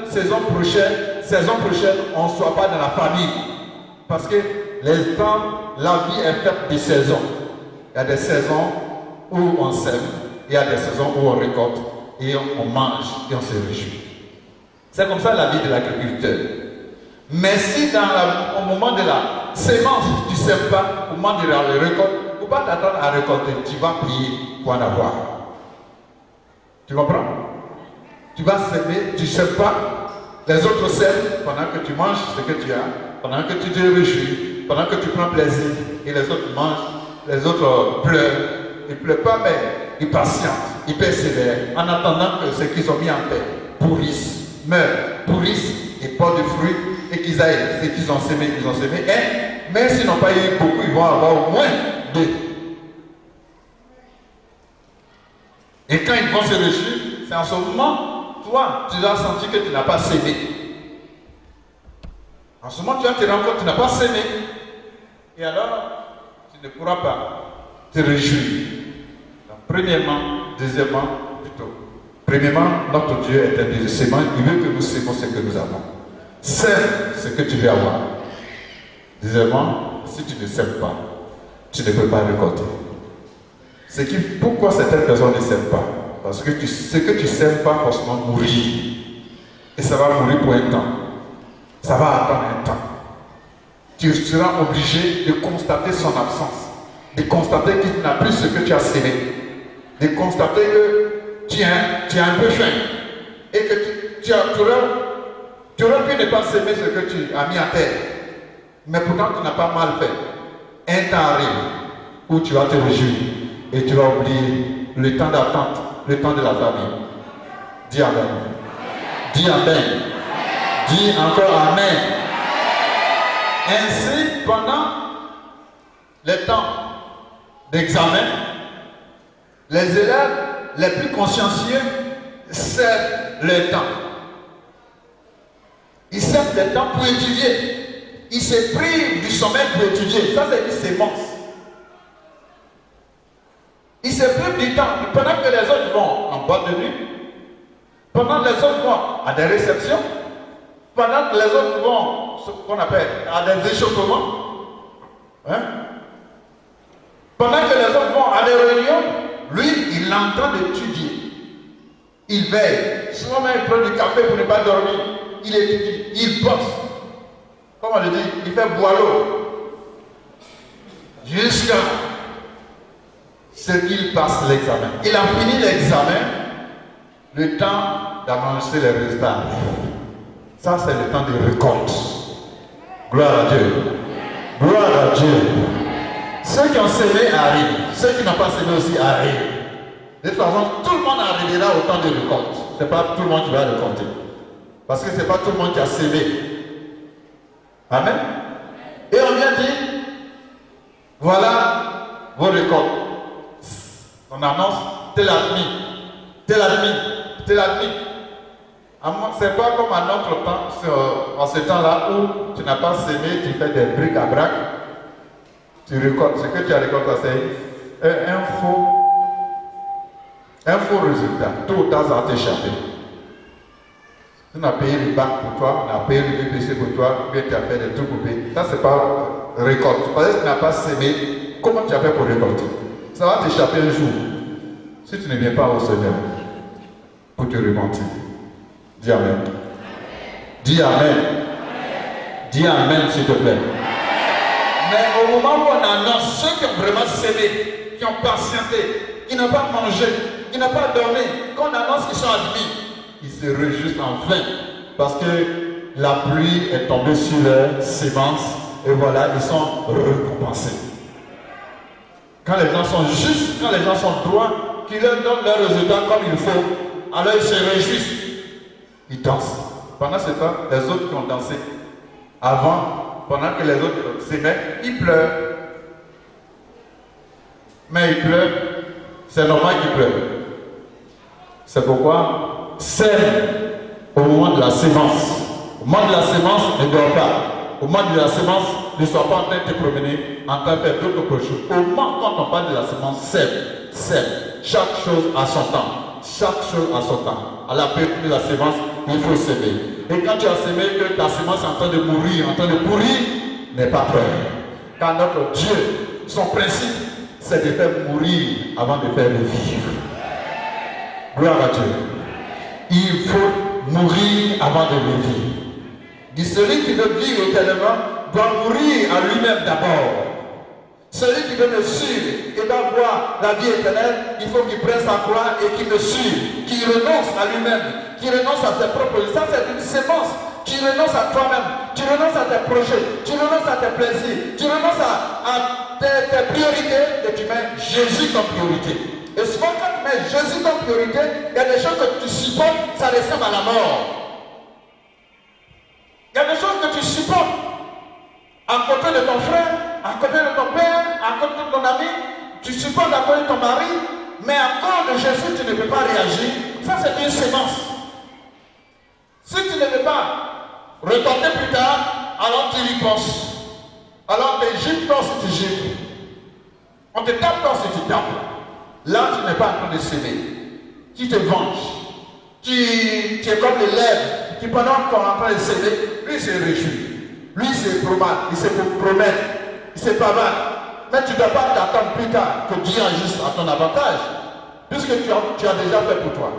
saison prochaine, on ne soit pas dans la famille. Parce que les temps, la vie est faite de saisons. Il y a des saisons où on sème, il y a des saisons où on récolte, et on mange, et on se réjouit. C'est comme ça la vie de l'agriculteur. Mais si au moment de la sémence, tu ne sèmes pas, au moment de la récolte, il ne faut pas t'attendre à récolter, tu vas payer pour en avoir. Tu comprends? Tu vas s'aimer, tu ne sèmes pas, les autres sèment pendant que tu manges ce que tu as, pendant que tu te réjouis, pendant que tu prends plaisir, et les autres mangent, les autres pleurent. Ils ne pleurent pas, mais ils patientent, ils persévèrent, en attendant que ce qu'ils ont mis en terre pourrissent, meurent, pourrissent et portent des fruits, et qu'ils aillent, ce qu'ils ont semé, et même s'ils n'ont pas eu beaucoup, ils vont avoir au moins 2. Et quand ils vont se réjouir, c'est en ce moment, toi, tu dois sentir que tu n'as pas sémé. En ce moment, tu vas te rendre compte que tu n'as pas sémé. Et alors, tu ne pourras pas te réjouir. Donc, premièrement, deuxièmement, plutôt. Premièrement, notre Dieu est un Dieu de sémence. Il veut que nous sémons ce que nous avons. Sème ce que tu veux avoir. Deuxièmement, si tu ne sèmes pas, tu ne peux pas récolter. Pourquoi certaines personnes ne sèment pas? Parce que ce que tu ne sèmes pas forcément mourir. Et ça va mourir pour un temps. Ça va attendre un temps. Tu seras obligé de constater son absence. De constater qu'il n'a plus ce que tu as sémé. De constater que tu as un peu faim. Et que tu aurais pu ne pas s'aimer ce que tu as mis à terre. Mais pourtant tu n'as pas mal fait. Un temps arrive où tu vas te réjouir. Et tu vas oublier le temps d'attente, le temps de la famille. Dis Amen. Dis Amen. Dis encore Amen. Ainsi, pendant les temps d'examen, les élèves les plus consciencieux servent le temps. Ils servent le temps pour étudier. Ils se privent du sommeil pour étudier. Ça, c'est une sémence. Ils se privent du temps. Pendant que les autres vont en boîte de nuit, pendant que les autres vont à des réceptions, pendant que les autres vont, ce qu'on appelle, à des échauffements, hein? Pendant que les autres vont à des réunions, lui, il est en train d'étudier. Il veille. Souvent même, il prend du café pour ne pas dormir. Il étudie. Il bosse. Comme on le dit, il fait boileau. Jusqu'à ce qu'il passe l'examen. Il a fini l'examen. Le temps d'annoncer les résultats. Ça, c'est le temps de récolte. Gloire à Dieu. Gloire à Dieu. Ceux qui ont semé arrivent. Ceux qui n'ont pas semé aussi arrivent. De toute façon, tout le monde arrivera au temps de récolte. Ce n'est pas tout le monde qui va récolter. Parce que ce n'est pas tout le monde qui a semé. Amen. Et on vient dire, voilà vos récoltes. On annonce tel admis, tel admis, tel admis. Ce n'est pas comme à notre temps, en ce temps-là où tu n'as pas semé, tu fais des briques à brac. Tu récoltes. Ce que tu as récolté, c'est un faux résultat. Tôt ou tard, ça va t'échapper. Tu n'as payé le bac pour toi, on a payé le BPC pour toi, bien tu as fait des trucs pour payer. Ça, c'est pas récolte. Parce que tu n'as pas semé, comment tu as fait pour récolter? Ça va t'échapper un jour. Si tu ne viens pas au Seigneur pour te remonter. Dis Amen. Dis Amen. Dis Amen, s'il te plaît. Mais au moment où on annonce ceux qui ont vraiment semé, qui ont patienté, qui n'ont pas mangé, qui n'ont pas dormi, qu'on annonce qu'ils sont admis, ils se réjouissent en vain parce que la pluie est tombée sur leurs semences et voilà, ils sont récompensés. Quand les gens sont justes, quand les gens sont droits, qu'ils leur donnent leurs résultats comme il faut, alors ils se réjouissent. Ils dansent. Pendant ce temps, les autres qui ont dansé avant, pendant que les autres s'aimaient, ils pleurent. Mais ils pleurent, c'est normal qu'ils pleurent. C'est pourquoi sème au moment de la sémence. Au moment de la sémence, ne dors pas. Au moment de la sémence, ne sois pas en train de te promener, en train de faire d'autres choses. Au moment quand on parle de la sémence, sème. Chaque chose a son temps. Chaque chose a son temps. À la période de la sémence, il faut s'aimer. Et quand tu as semé que ta sémence est en train de mourir, en train de pourrir, n'aie pas peur. Car notre Dieu, son principe, c'est de faire mourir avant de faire vivre. Gloire à Dieu. Il faut mourir avant de vivre. Et celui qui veut vivre éternellement doit mourir à lui-même d'abord. Celui qui veut me suivre et doit voir la vie éternelle, il faut qu'il prenne sa croix et qu'il me suive, qu'il renonce à lui-même, qu'il renonce à ses propres. Ça, c'est une sémence. Tu renonces à toi-même, tu renonces à tes projets, tu renonces à tes plaisirs, tu renonces à tes priorités et tu mets Jésus comme priorité. Et souvent, quand tu mets Jésus comme priorité, il y a des choses que tu supportes, ça ressemble à la mort. Il y a des choses que tu supportes à côté de ton frère, à côté de ton père, à côté de ton ami, tu supportes à côté de ton mari, mais à cause de Jésus, tu ne peux pas réagir. Ça, c'est une sémence. Si tu ne veux pas retorter plus tard, alors tu y penses. Alors tu gifles si tu gifles. On te tape si tu tapes. Là, tu n'es pas en train de s'aimer. Tu te venges. tu es comme l'élève qui pendant qu'on est en train de s'aider, lui il se réjouit. Lui il se promène, il se pavane. Mais tu ne dois pas t'attendre plus tard que Dieu agisse à ton avantage, puisque tu as déjà fait pour toi.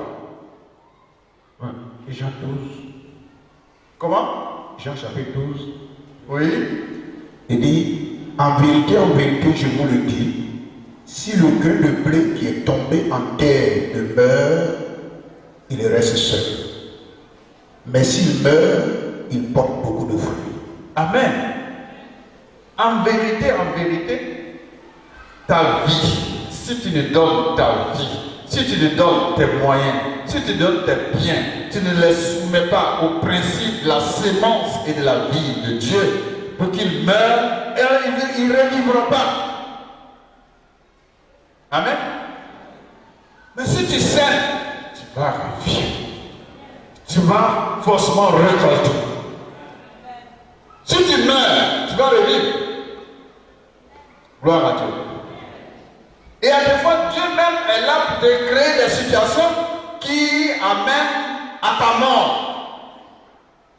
Ouais. Et Jean 12. Comment? Jean chapitre 12. Oui. Il dit, en vérité, je vous le dis, si le grain de blé qui est tombé en terre demeure, il reste seul. Mais s'il meurt, il porte beaucoup de fruits. Amen. En vérité, ta vie, si tu ne donnes ta vie, si tu ne donnes tes moyens, si tu donnes tes biens, tu ne les soumets pas au principe de la sémence et de la vie de Dieu, pour qu'il meure, et ils ne revivront pas. Amen. Mais si tu sèmes, tu vas revivre. Tu vas forcément récolter. Si tu meurs, tu vas revivre. Gloire à Dieu. Et à des fois, Dieu même est là pour te créer des situations qui amènent à ta mort.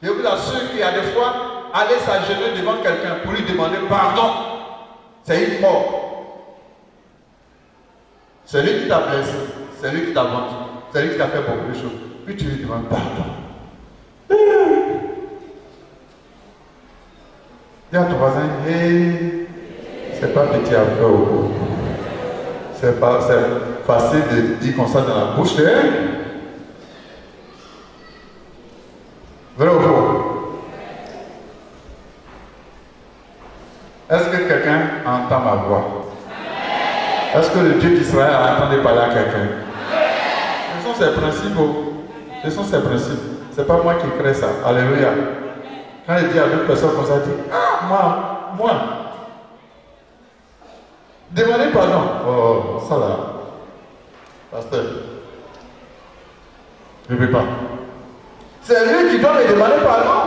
Je vous assure qu'il y a des fois, aller s'agenouiller devant quelqu'un pour lui demander pardon, c'est une mort. C'est lui qui t'a blessé, c'est lui qui t'a vendu, c'est lui qui t'a fait beaucoup de choses. Puis tu lui demandes pardon. Dis à ton voisin, hey, c'est pas petit à faire. C'est facile de dire comme ça dans la bouche. Hein? Vrai ou faux? Est-ce que quelqu'un entend ma voix? Est-ce que le Dieu d'Israël a entendu parler à quelqu'un? Ce sont ses principes. Ce sont ses principes. Ce n'est pas moi qui crée ça. Alléluia. Quand il dit à d'autres personnes comme ça, il dit, ah, moi. Demandez pardon. Oh, ça là. Pasteur. Je ne peux pas. C'est lui qui doit me demander pardon.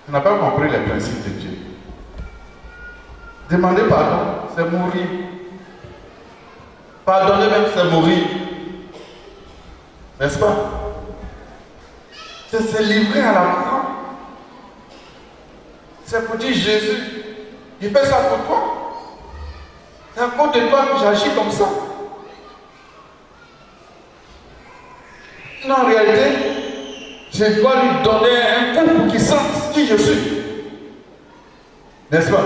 Tu n'as pas compris les principes de Dieu. Demander pardon, c'est mourir. Pardonner même, c'est mourir. N'est-ce pas? C'est se livrer à la croix. C'est pour dire Jésus, il fait ça pour toi. C'est à cause de toi que j'agis comme ça. Non, en réalité, je dois lui donner un coup pour qu'il sente qui je suis. N'est-ce pas?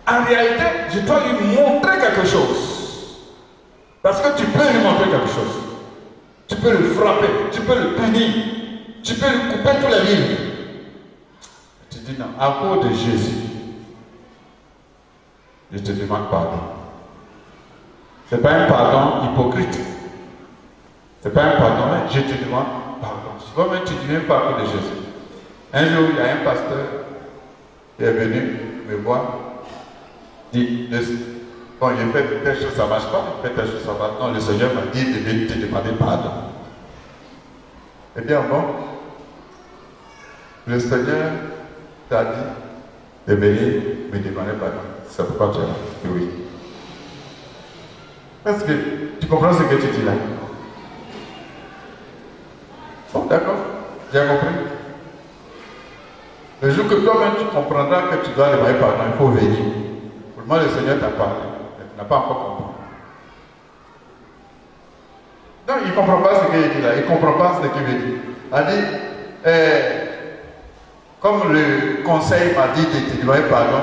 En réalité, je dois lui montrer quelque chose. Parce que tu peux lui montrer quelque chose. Tu peux le frapper, tu peux le punir, tu peux lui couper tous les livres. Tu dis non, à cause de Jésus, je te demande pardon. Ce n'est pas un pardon hypocrite. Ce n'est pas un pardon, mais je te demande pardon. Souvent même tu ne viens pas à cause de Jésus. Un jour, il y a un pasteur qui est venu me voir. Dit, bon, il fait telle chose, ça ne marche pas, il fait telle chose, ça marche. Non, le Seigneur m'a dit de venir te demander pardon. Eh bien, bon, le Seigneur t'a dit de venir me demander pardon. C'est pourquoi tu es là. Oui. Est-ce que tu comprends ce que tu dis là? Bon, d'accord, j'ai compris. Le jour que toi-même tu comprendras que tu dois demander pardon, il faut venir. Pour moi, le Seigneur t'a parlé, mais tu n'as pas encore compris. Non, il ne comprend pas ce qu'il dit là, il ne comprend pas ce qu'il veut dire. Il a dit, comme le conseil m'a dit de te demander pardon,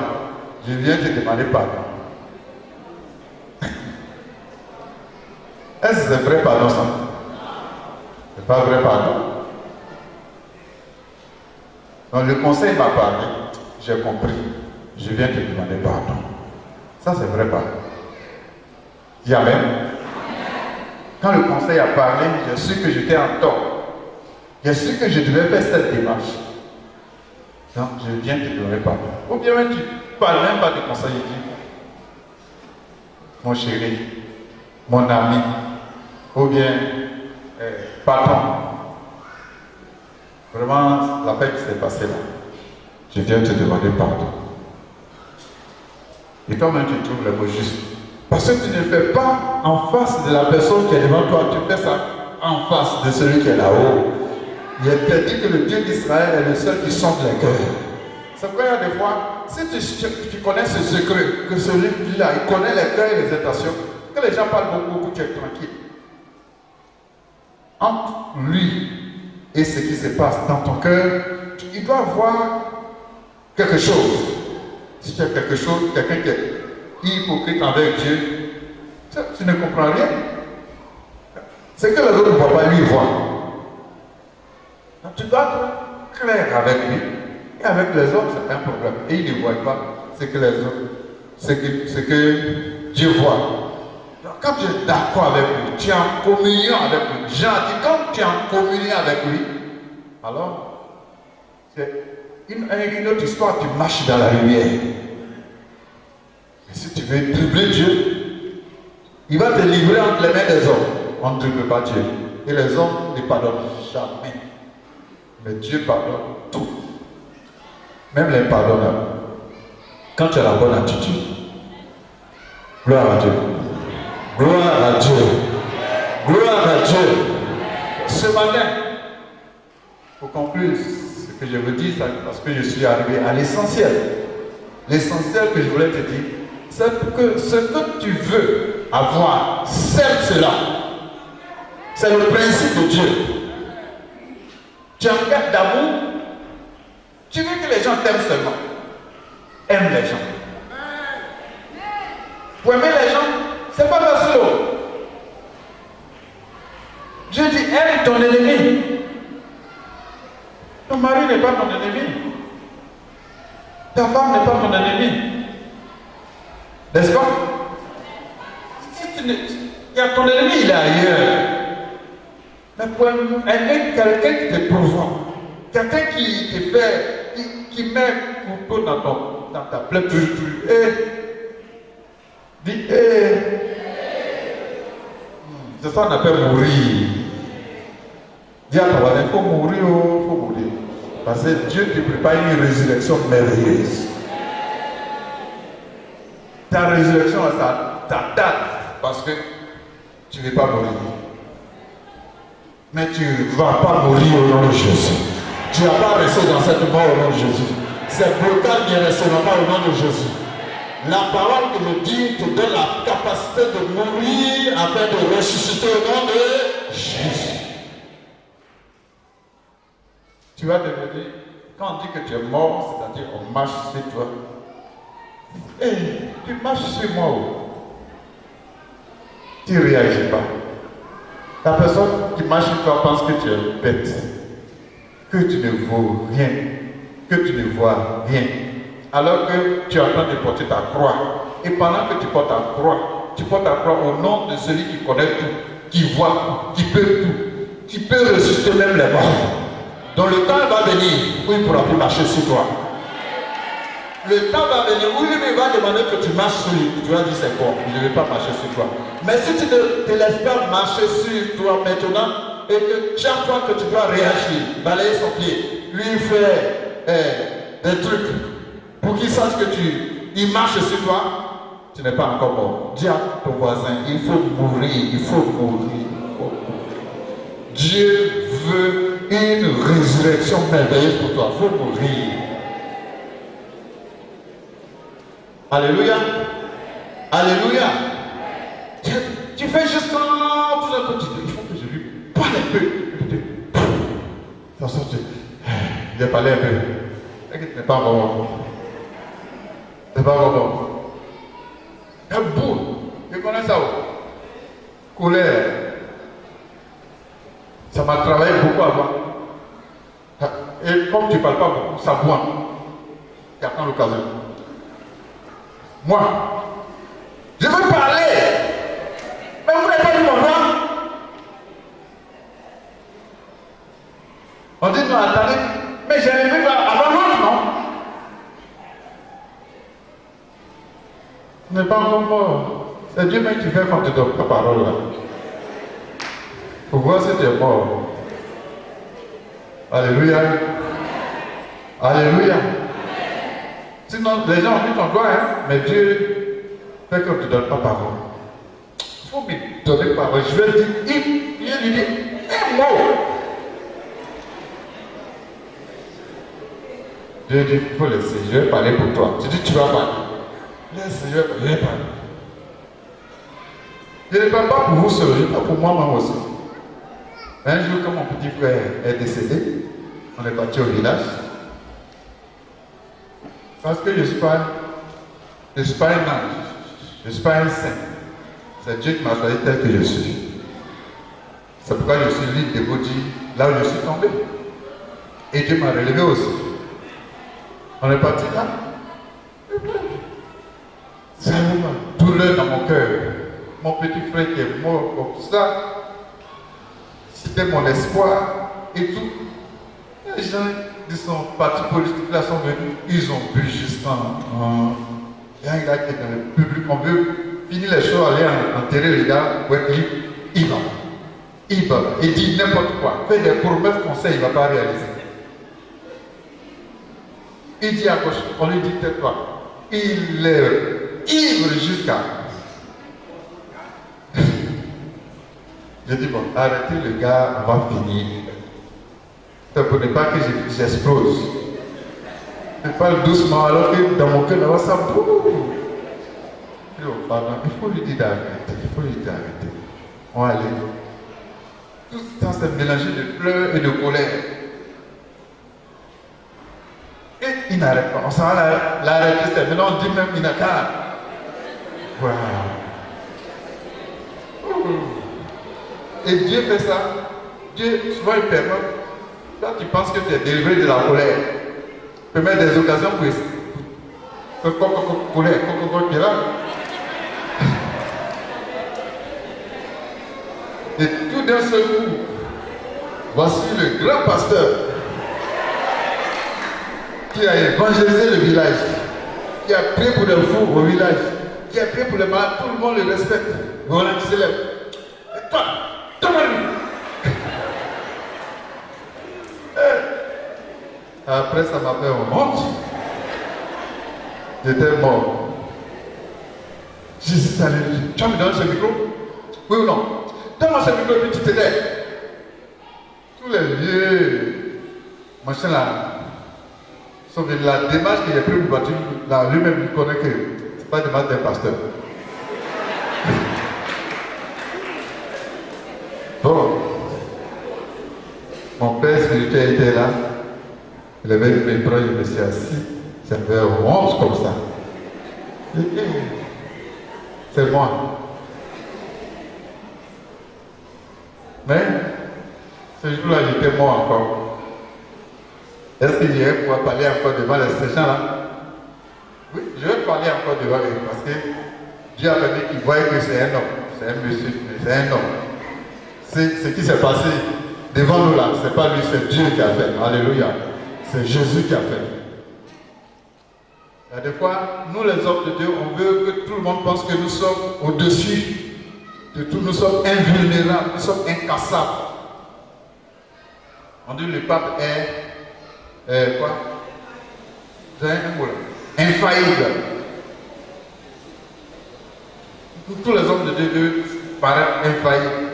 je viens te demander pardon. Est-ce que c'est vrai pardon ça? C'est pas vrai pardon. Donc le conseil m'a parlé, j'ai compris, je viens te demander pardon. Ça c'est vrai pardon. Dis amen. Quand le conseil a parlé, j'ai su que j'étais en tort. J'ai su que je devais faire cette démarche. Donc je viens te demander pardon. Ou bien même tu parles même pas de conseil, il dit, mon chéri, mon ami, ou bien patron. Vraiment, la paix qui s'est passée là, je viens te demander pardon. Et toi-même tu trouves le mot juste. Parce que tu ne fais pas en face de la personne qui est devant toi, tu fais ça en face de celui qui est là-haut. Il est dit que le Dieu d'Israël est le seul qui sonde les cœurs. C'est pourquoi il y a des fois, si tu connais ce secret, que celui-là, il connaît les cœurs et les intentions, que les gens parlent beaucoup, tu es tranquille. Entre lui et ce qui se passe dans ton cœur, il doit avoir quelque chose. Si tu as quelque chose, quelqu'un qui est hypocrite envers Dieu, tu ne comprends rien. C'est que les autres ne voient pas, lui voit. Donc tu dois être clair avec lui. Et avec les autres, c'est un problème. Et il ne voit pas ce que les autres, ce que Dieu voit. Donc quand tu es d'accord avec lui, tu es en communion avec lui. Jean dit, quand tu es en communion avec lui, alors c'est une autre histoire, tu marches dans la lumière. Mais si tu veux dribbler Dieu, il va te livrer entre les mains des hommes. On ne dribble pas Dieu. Et les hommes ne pardonnent jamais. Mais Dieu pardonne tout. Même les pardonneurs. Quand tu as la bonne attitude. Gloire à Dieu. Gloire à Dieu. Gloire à Dieu. Ce matin, pour conclure ce que je veux dire, parce que je suis arrivé à l'essentiel. L'essentiel que je voulais te dire, c'est que ce que tu veux avoir, c'est cela. C'est le principe de Dieu. Tu as un quête d'amour. Tu veux que les gens t'aiment seulement. Aime les gens. Pour aimer les gens, c'est pas facile. Dieu dit aime ton ennemi. Ton mari n'est pas ton ennemi. Ta femme n'est pas ton ennemi. N'est-ce pas? Si tu il y a ton ennemi, il est ailleurs. Mais pour aimer quelqu'un qui te provoque, quelqu'un qui te fait, qui met un couteau dans ta plaie, dis, c'est ça qu'on appelle mourir. Dis à ton voisin, il faut mourir, il faut mourir. Parce que Dieu te prépare une résurrection merveilleuse. Ta résurrection, ta date, parce que tu ne veux pas mourir. Mais tu ne vas pas mourir au nom de Jésus. Tu ne vas pas rester dans cette mort au nom de Jésus. C'est brutal ne restera pas au nom de Jésus. La parole que je dis te donne la capacité de mourir afin de ressusciter au nom de Jésus. Tu vas devenir, quand on dit que tu es mort, c'est-à-dire on marche sur toi. Et tu marches sur moi. Tu ne réagis pas. La personne qui marche sur toi pense que tu es bête, que tu ne vaux rien, que tu ne vois rien. Alors que tu es en train de porter ta croix. Et pendant que tu portes ta croix au nom de celui qui connaît tout, qui voit tout, qui peut tout, qui peut ressusciter même les morts. Donc le temps va venir où il ne pourra plus marcher sur toi. Le temps va venir où il va demander que tu marches sur lui. Tu vas dire c'est bon, je ne vais pas marcher sur toi. Mais si tu ne te laisses pas marcher sur toi maintenant, et que chaque fois que tu dois réagir, balayer son pied, lui faire des trucs pour qu'il sache que il marche sur toi, tu n'es pas encore mort. Dis à ton voisin, il faut mourir, il faut mourir. Dieu veut une résurrection merveilleuse pour toi. Il faut mourir. Alléluia. Alléluia. Tu fais juste tout d'un coup, il faut que je lui parle un peu. Il a parlé un peu. Tu n'es pas mort. Tu n'es pas mort. Un bout. Tu connais ça où? Colère. Ça m'a travaillé beaucoup avant. Et comme tu ne parles pas beaucoup, ça boit. Tu attends l'occasion. Moi, je veux parler. Mais vous n'avez pas vu mon nom. On dit non, attendez. Mais j'ai aimé avant l'autre, non? Ce n'est pas encore mort. C'est Dieu même qui fait quand tu donnes ta parole là. Pour voir si tu es mort. Alléluia. Alléluia. Sinon, les gens ont mis ton doigt, hein? Mais Dieu Fait qu'on ne te donne pas parole. Il faut me donner parole. Je vais dire, il vient lui dire un mot. Dieu dit, il faut laisser, je vais parler pour toi. Tu dis, tu vas parler. Laisse, je vais parler. Je ne parle pas pour vous seul, je parle pour moi aussi. Un jour, quand mon petit frère est décédé, on est parti au village. Parce que je ne suis pas un ange, je ne suis pas un saint. C'est Dieu qui m'a choisi tel que je suis. C'est pourquoi je suis libre de vous dire là où je suis tombé. Et Dieu m'a relevé aussi. On est parti là. C'est une douleur dans mon cœur. Mon petit frère qui est mort comme ça, c'était mon espoir et tout. Les gens de son parti politique là sont venus, ils ont bu justement. Il y a un gars qui est dans le public, on veut finir les choses, aller enterrer le gars, il va. Il dit n'importe quoi, fait des promesses qu'on sait, il ne va pas réaliser. Il dit à gauche, on lui dit tais-toi. Il est ivre jusqu'à. Je dis bon, arrêtez le gars, on va finir. Ne prenez pas que j'explose. Je parle doucement alors que dans mon cœur, là, ça boum. Il faut lui dire d'arrêter. Il faut lui dire d'arrêter. On va aller. Tout ça, c'est mélangé de pleurs et de colère. Et il n'arrête pas. On s'en va l'arrêter. Maintenant, on dit même il n'a qu'à. Wow. Et Dieu fait ça. Dieu, souvent, il permet. Quand tu penses que tu es délivré de la colère, il permet des occasions pour colère, qui est là. Et tout d'un seul coup, voici le grand pasteur qui a évangélisé le village, qui a prié pour les fous au village, qui a prié pour les malades, tout le monde le respecte. Voilà qui s'élève. Et toi, demande-lui. Après, ça m'a fait honte. J'étais mort. Jésus, allez, tu vas me donner ce micro? Oui ou non? Donne-moi ce micro et puis tu t'aides. Tous les vieux machins là. Sauf que la démarche qu'il a pris pour battre, là, lui-même, il connaît que ce n'est pas une démarche d'un pasteur. Bon. Mon père spirituel était là. Il avait une mes bras, je me suis assis. Ça me fait honte comme ça. C'est moi. Mais, ce jour-là, j'étais mort encore. Est-ce que je vais pouvoir parler encore devant ces gens-là? Oui, je vais parler encore devant eux parce que Dieu a permis qu'ils voient que c'est un homme. C'est un monsieur, mais c'est un homme. C'est ce qui s'est passé devant nous là. Ce n'est pas lui, c'est Dieu qui a fait. Alléluia. C'est Jésus qui a fait. Il y a des fois, nous les hommes de Dieu, on veut que tout le monde pense que nous sommes au-dessus de tout. Nous sommes invulnérables, nous sommes incassables. On dit le pape est quoi? Vous avez un mot là? Infaillible. Tous les hommes de Dieu paraissent infaillibles.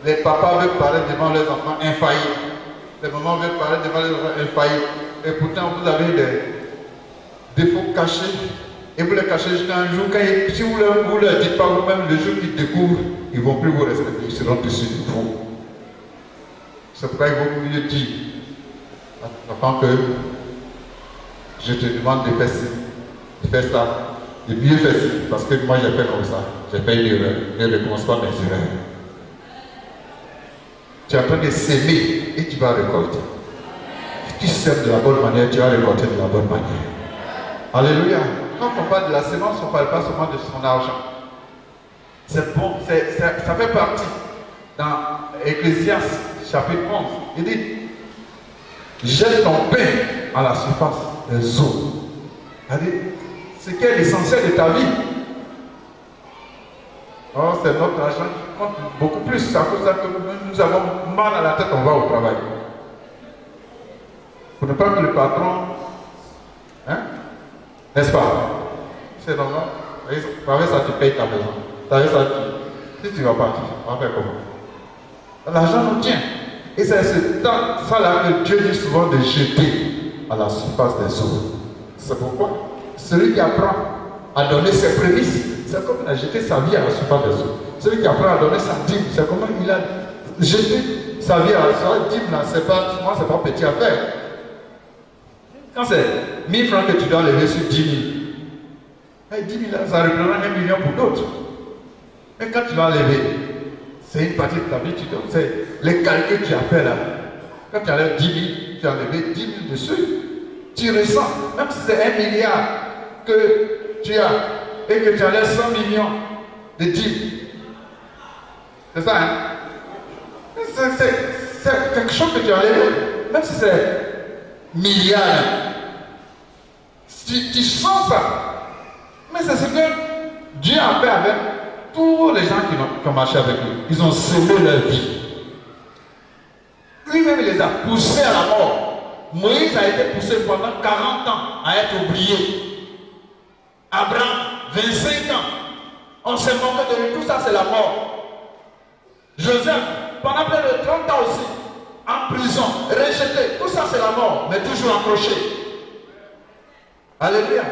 Les papas veulent paraître devant leurs enfants infaillibles. Les mamans veulent paraître devant leurs enfants infaillibles. Et pourtant, vous avez des défauts cachés. Et vous les cachez jusqu'à un jour. Si vous ne leur dites pas vous-même, le jour qu'ils découvrent, ils ne vont plus vous respecter. Ils seront dessus de vous. C'est pourquoi il vaut mieux dire, avant que je te demande de faire ci, de faire ça, de mieux faire ci, parce que moi j'ai fait comme ça. J'ai fait une erreur. Ne recommence pas mes erreurs. Tu es en train de s'aimer et tu vas récolter. Si tu sèmes de la bonne manière, tu vas récolter de la bonne manière. Alléluia. Quand on parle de la sémence, on ne parle pas seulement de son argent. C'est bon, ça fait partie. Dans Ecclésiaste, chapitre 11, il dit, jette ton pain à la surface des eaux. C'est-à-dire, ce qui est l'essentiel de ta vie. Or, c'est notre argent qui compte beaucoup plus. C'est à cause de ça que nous avons mal à la tête, on va au travail. Pour ne pas que le patron, hein, n'est-ce pas? C'est normal. Avec ça, tu payes ta maison. Avec ça, si tu ne vas pas, on va faire comment? L'argent nous tient. Et c'est ça-là que Dieu dit souvent de jeter à la surface des eaux. C'est pourquoi celui qui apprend à donner ses prémices, c'est comme il a jeté sa vie à la surface des eaux. Celui qui apprend à donner sa dîme, c'est comme il a jeté sa vie à la surface des dîmes. C'est pas petit à faire. Quand c'est 1000 francs que tu dois lever sur 10 000, 10 000 ça représente 1 million pour d'autres. Mais quand tu vas lever, c'est une partie de ta vie, c'est les calculs que tu as fait là. Quand tu enlèves 10 000, tu as levé 10 000 dessus. Tu ressens, même si c'est 1 milliard que tu as et que tu enlèves 100 millions de dîmes. C'est ça, hein? C'est quelque chose que tu as enlevé, même si c'est milliard. Tu sens ça. Mais c'est ce que Dieu a fait avec tous les gens qui ont marché avec lui. Ils ont semé leur vie. Lui-même, il les a poussés à la mort. Moïse a été poussé pendant 40 ans à être oublié. Abraham, 25 ans. On s'est moqué de lui. Tout ça, c'est la mort. Joseph, pendant près de 30 ans aussi, en prison, rejeté. Tout ça, c'est la mort, mais toujours accroché. Alléluia.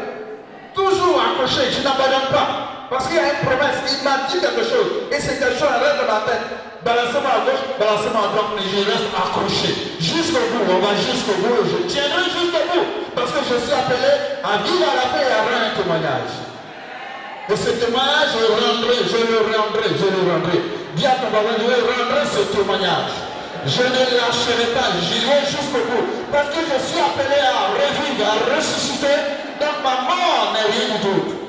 Toujours accroché. Je n'abandonne pas. Parce qu'il y a une promesse, il m'a dit quelque chose, et c'est quelque chose qui reste dans ma tête. Balancez-moi à gauche, balancez-moi à droite, mais je reste accroché. Jusqu'au bout, on va jusqu'au bout, je tiendrai jusqu'au bout. Parce que je suis appelé à vivre à la paix et à rendre un témoignage. Et ce témoignage, je le rendrai. Dis à ton voisin, je rendrai ce témoignage. Je ne lâcherai pas, j'irai jusqu'au bout. Parce que je suis appelé à revivre, à ressusciter. Donc ma mort n'est rien du tout.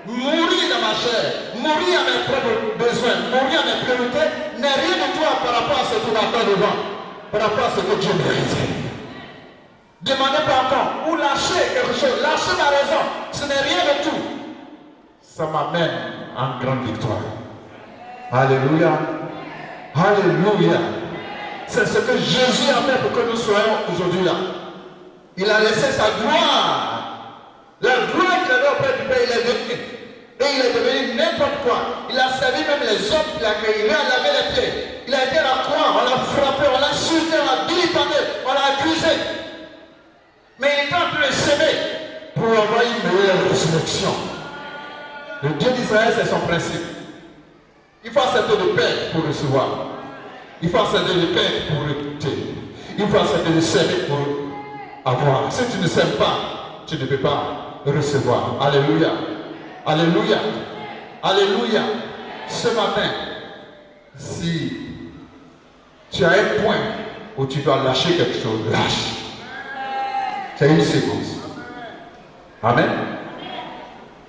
Mourir dans ma chair, mourir à mes propres besoins, mourir à mes priorités n'est rien de toi par rapport à ce que m'attend devant, par rapport à ce que Dieu mérite. Demandez pardon ou lâchez quelque chose, lâchez ma raison, ce n'est rien de tout. Ça m'amène en grande victoire. Alléluia. Alléluia. C'est ce que Jésus a fait pour que nous soyons aujourd'hui là. Il a laissé sa gloire. La gloire qu'il avait auprès du Père, il est venu. Et il est devenu n'importe quoi. Il a servi même les hommes qu'il a créés. Il a lavé les pieds. Il a été à la croix. On l'a frappé, on l'a insulté, on l'a vilipendé, on l'a accusé. Mais il est en train de s'aimer pour avoir une meilleure résurrection. Le Dieu d'Israël, c'est son principe. Il faut accepter de paix pour recevoir. Il faut accepter de paix pour écouter. Il faut accepter de s'aimer pour avoir. Si tu ne s'aimes pas, tu ne peux pas recevoir. Alléluia. Alléluia. Alléluia. Ce matin, si tu as un point où tu dois lâcher quelque chose, lâche. C'est une séquence. Amen.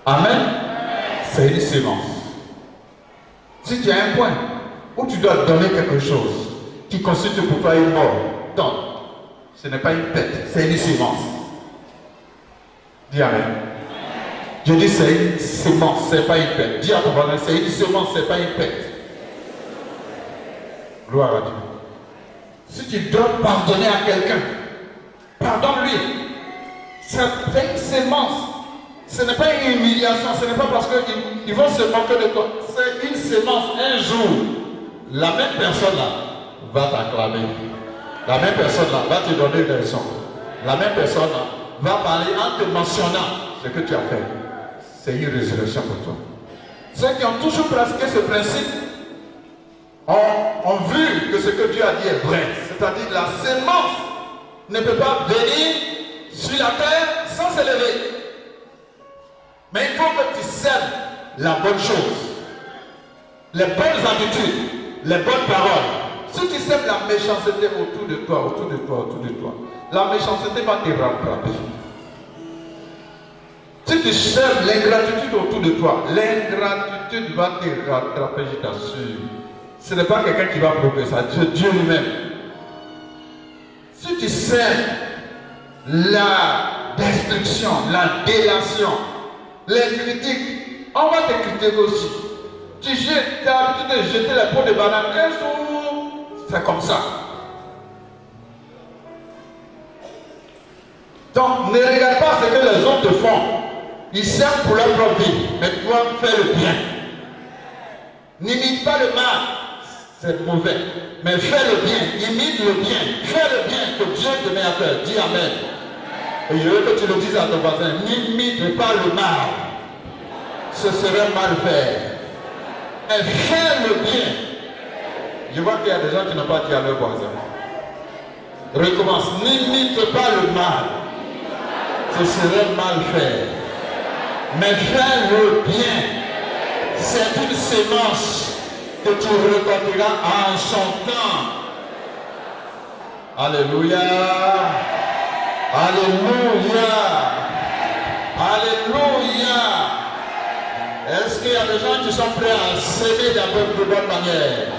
Amen. C'est une séquence. Si tu as un point où tu dois donner quelque chose qui constitue pour toi une mort, donc ce n'est pas une pète, c'est une séquence. Dis Amen. Je dis c'est une sémence, c'est pas une pète. Dis à ton voisin, c'est une sémence, c'est pas une pète. Gloire à Dieu. Si tu dois pardonner à quelqu'un, pardonne-lui. C'est une sémence. Ce n'est pas une humiliation, ce n'est pas parce qu'ils vont se moquer de toi. C'est une sémence. Un jour, la même personne là va t'acclamer. La même personne là va te donner des leçons. La même personne là va parler en te mentionnant ce que tu as fait. C'est une résurrection pour toi. Ceux qui ont toujours pratiqué ce principe ont vu que ce que Dieu a dit est vrai. C'est-à-dire la sémence ne peut pas venir sur la terre sans s'élever. Mais il faut que tu sèmes la bonne chose, les bonnes habitudes, les bonnes paroles. Si tu sèmes la méchanceté autour de toi, la méchanceté va te rattraper. Si tu sèmes l'ingratitude autour de toi, l'ingratitude va te rattraper, je t'assure. Ce n'est pas quelqu'un qui va provoquer ça, Dieu lui-même. Si tu sèmes la destruction, la délation, les critiques, on va te critiquer aussi. Tu as l'habitude de jeter les pots de banane, un jour, c'est comme ça. Donc, ne regarde pas ce que les autres te font. Ils s'aiment pour leur propre vie, mais toi, fais le bien. N'imite pas le mal, c'est mauvais. Mais fais le bien, imite le bien, fais le bien que Dieu te met à faire. Dis Amen. Et je veux que tu le dises à ton voisin, n'imite pas le mal. Ce serait mal faire. Mais fais le bien. Je vois qu'il y a des gens qui n'ont pas dit à leur voisin. Recommence, n'imite pas le mal. Ce serait mal faire. Mais fais le bien. C'est une sémence que tu récolteras en son temps. Alléluia. Alléluia. Alléluia. Est-ce qu'il y a des gens qui sont prêts à s'aimer d'abord de bonne manière?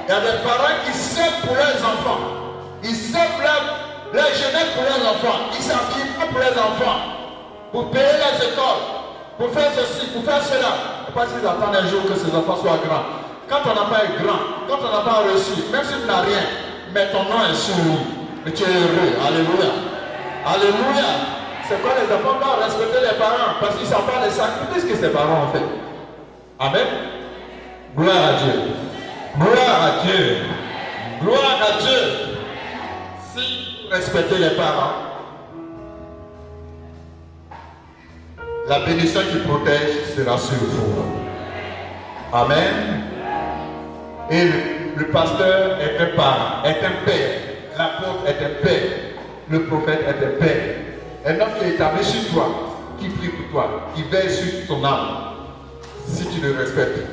Il y a des parents qui s'aiment pour leurs enfants. Ils s'aiment leur jeunesse pour leurs enfants. Ils s'habillent pas pour leurs enfants. Pour payer les écoles. Pour faire ceci, pour faire cela. Et pas s'ils attendent un jour que ces enfants soient grands. Quand on n'a pas été grand, quand on n'a pas reçu, même si tu n'as rien, mais ton nom est sur lui. Mais tu es heureux. Alléluia. Alléluia. C'est quoi les enfants doivent respecter les parents parce qu'ils ne savent pas les sacrifices que ces parents ont fait. Amen. Gloire à Dieu. Gloire à Dieu. Gloire à Dieu. Si vous respectez les parents, la bénédiction qui protège sera sur vous. Amen. Et le pasteur est un parent, est un père. L'apôtre est un père. Le prophète est un père. Un homme qui est établi sur toi, qui prie pour toi, qui veille sur ton âme. Si tu le respectes,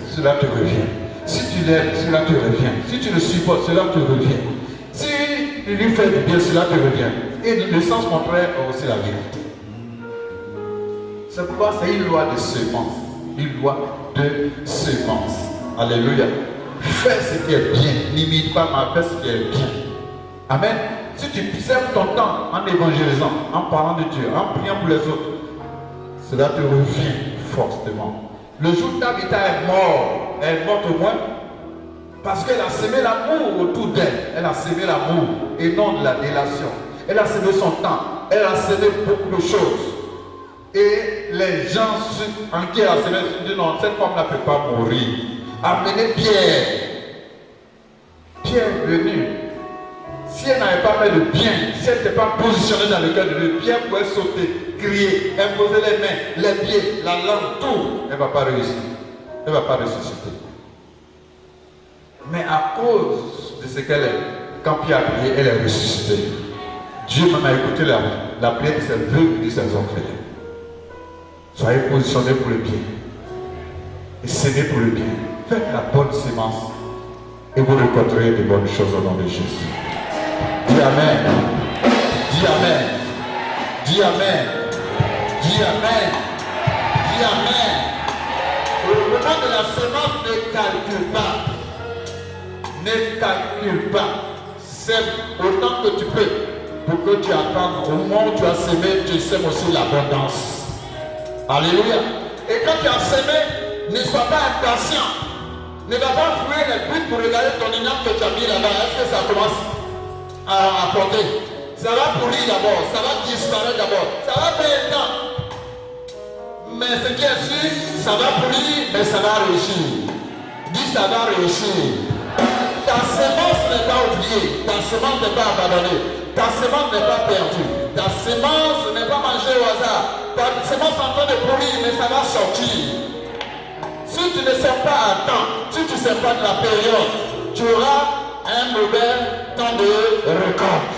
cela te revient. Si tu l'aimes, cela te revient. Si tu le supportes, cela te revient. Si tu lui fais du bien, cela te revient. Et le sens contraire est aussi la vérité. C'est pourquoi c'est une loi de sémence. Une loi de sémence. Alléluia. Fais ce qui est bien. N'imite pas, mais fais ce qui est bien. Amen. Si tu serves ton temps en évangélisant, en parlant de Dieu, en priant pour les autres, cela te revient fortement. Le jour où Tabitha est morte, elle est morte au moins parce qu'elle a sémé l'amour autour d'elle. Elle a sémé l'amour et non de la délation. Elle a sémé son temps. Elle a sémé beaucoup de choses. Et les gens en qui elle a sémé se disent non, cette femme ne peut pas mourir. Amenez Pierre. Pierre est venu. Si elle n'avait pas fait de bien, si elle n'était pas positionnée dans le cœur de Dieu, Pierre pouvait sauter, crier, imposer les mains, les pieds, la langue, tout. Elle ne va pas réussir. Elle ne va pas ressusciter. Mais à cause de ce qu'elle est, quand Pierre a prié, elle est ressuscitée. Dieu même a écouté la prière de ses vœux et de ses orphelins. Soyez positionnés pour le bien. Et s'aimer pour le bien. Faites la bonne sémence. Et vous récolterez de bonnes choses au nom de Jésus. Dis Amen. Dis Amen. Dis Amen. Dis Amen. Dis Amen. Au moment de la semence, ne calcule pas. Ne calcule pas. Sème autant que tu peux pour que tu attendes. Au moment où tu as sémé, tu sèmes aussi l'abondance. Alléluia. Et quand tu as sémé, ne sois pas impatient. Ne va pas fouiller les buts pour regarder ton igname que tu as mis là-bas. Est-ce que ça commence à apporter? Ça va pourrir d'abord, ça va disparaître d'abord, ça va prendre le temps. Mais ce qui est sûr, ça va pourrir, mais ça va réussir. Dis ça va réussir. Ta semence n'est pas oubliée, ta semence n'est pas abandonnée, ta semence n'est pas perdue, ta semence n'est pas mangée au hasard, ta semence est en train de pourrir, mais ça va sortir. Si tu ne sers pas à temps, si tu ne sers pas de la période, tu auras un mauvais temps de récolte.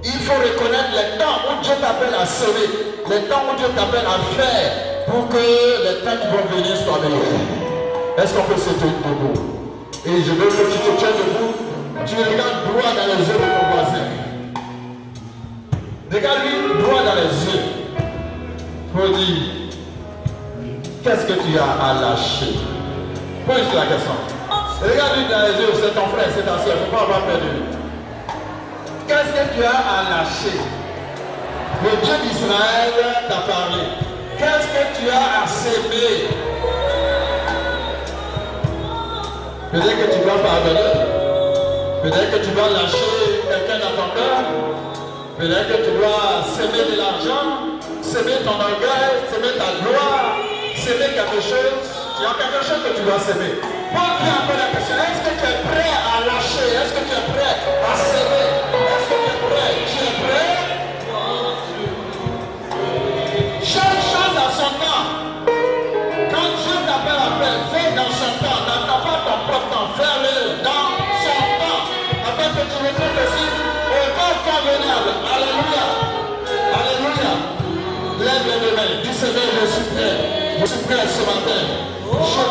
Il faut reconnaître les temps où Dieu t'appelle à semer, les temps où Dieu t'appelle à faire pour que les temps qui vont venir soient meilleurs. Est-ce qu'on peut se tenir debout? Et je veux que tu te tiennes debout, tu regardes droit dans les yeux de ton voisin. Regarde-lui droit dans les yeux. Pour dire, qu'est-ce que tu as à lâcher? Pose la question. Regarde-lui dans les yeux, c'est ton frère, c'est ta soeur, il ne faut pas avoir peur de lui. Qu'est-ce que tu as à lâcher? Le Dieu d'Israël t'a parlé. Qu'est-ce que tu as à s'aimer? Peut-être que tu dois pardonner. Peut-être que tu dois lâcher quelqu'un dans ton cœur. Peut-être que tu dois s'aimer de l'argent, s'aimer ton orgueil, s'aimer ta gloire, s'aimer quelque chose. Il y a quelque chose que tu dois s'aimer. Pose-lui un peu la question. Est-ce que tu es prêt à lâcher? Est-ce que tu es prêt à s'aimer? Est-ce que tu es prêt? Tu es prêt? Chaque chose à son temps. Quand Dieu t'appelle à faire, fais dans son temps. N'attends pas ton propre temps. Fais-le dans son temps. Afin que tu le trouves aussi au temps convenable. Alléluia. Alléluia. Lève les deux mains. Dis Seigneur, je suis prêt. Je suis prêt ce matin. Je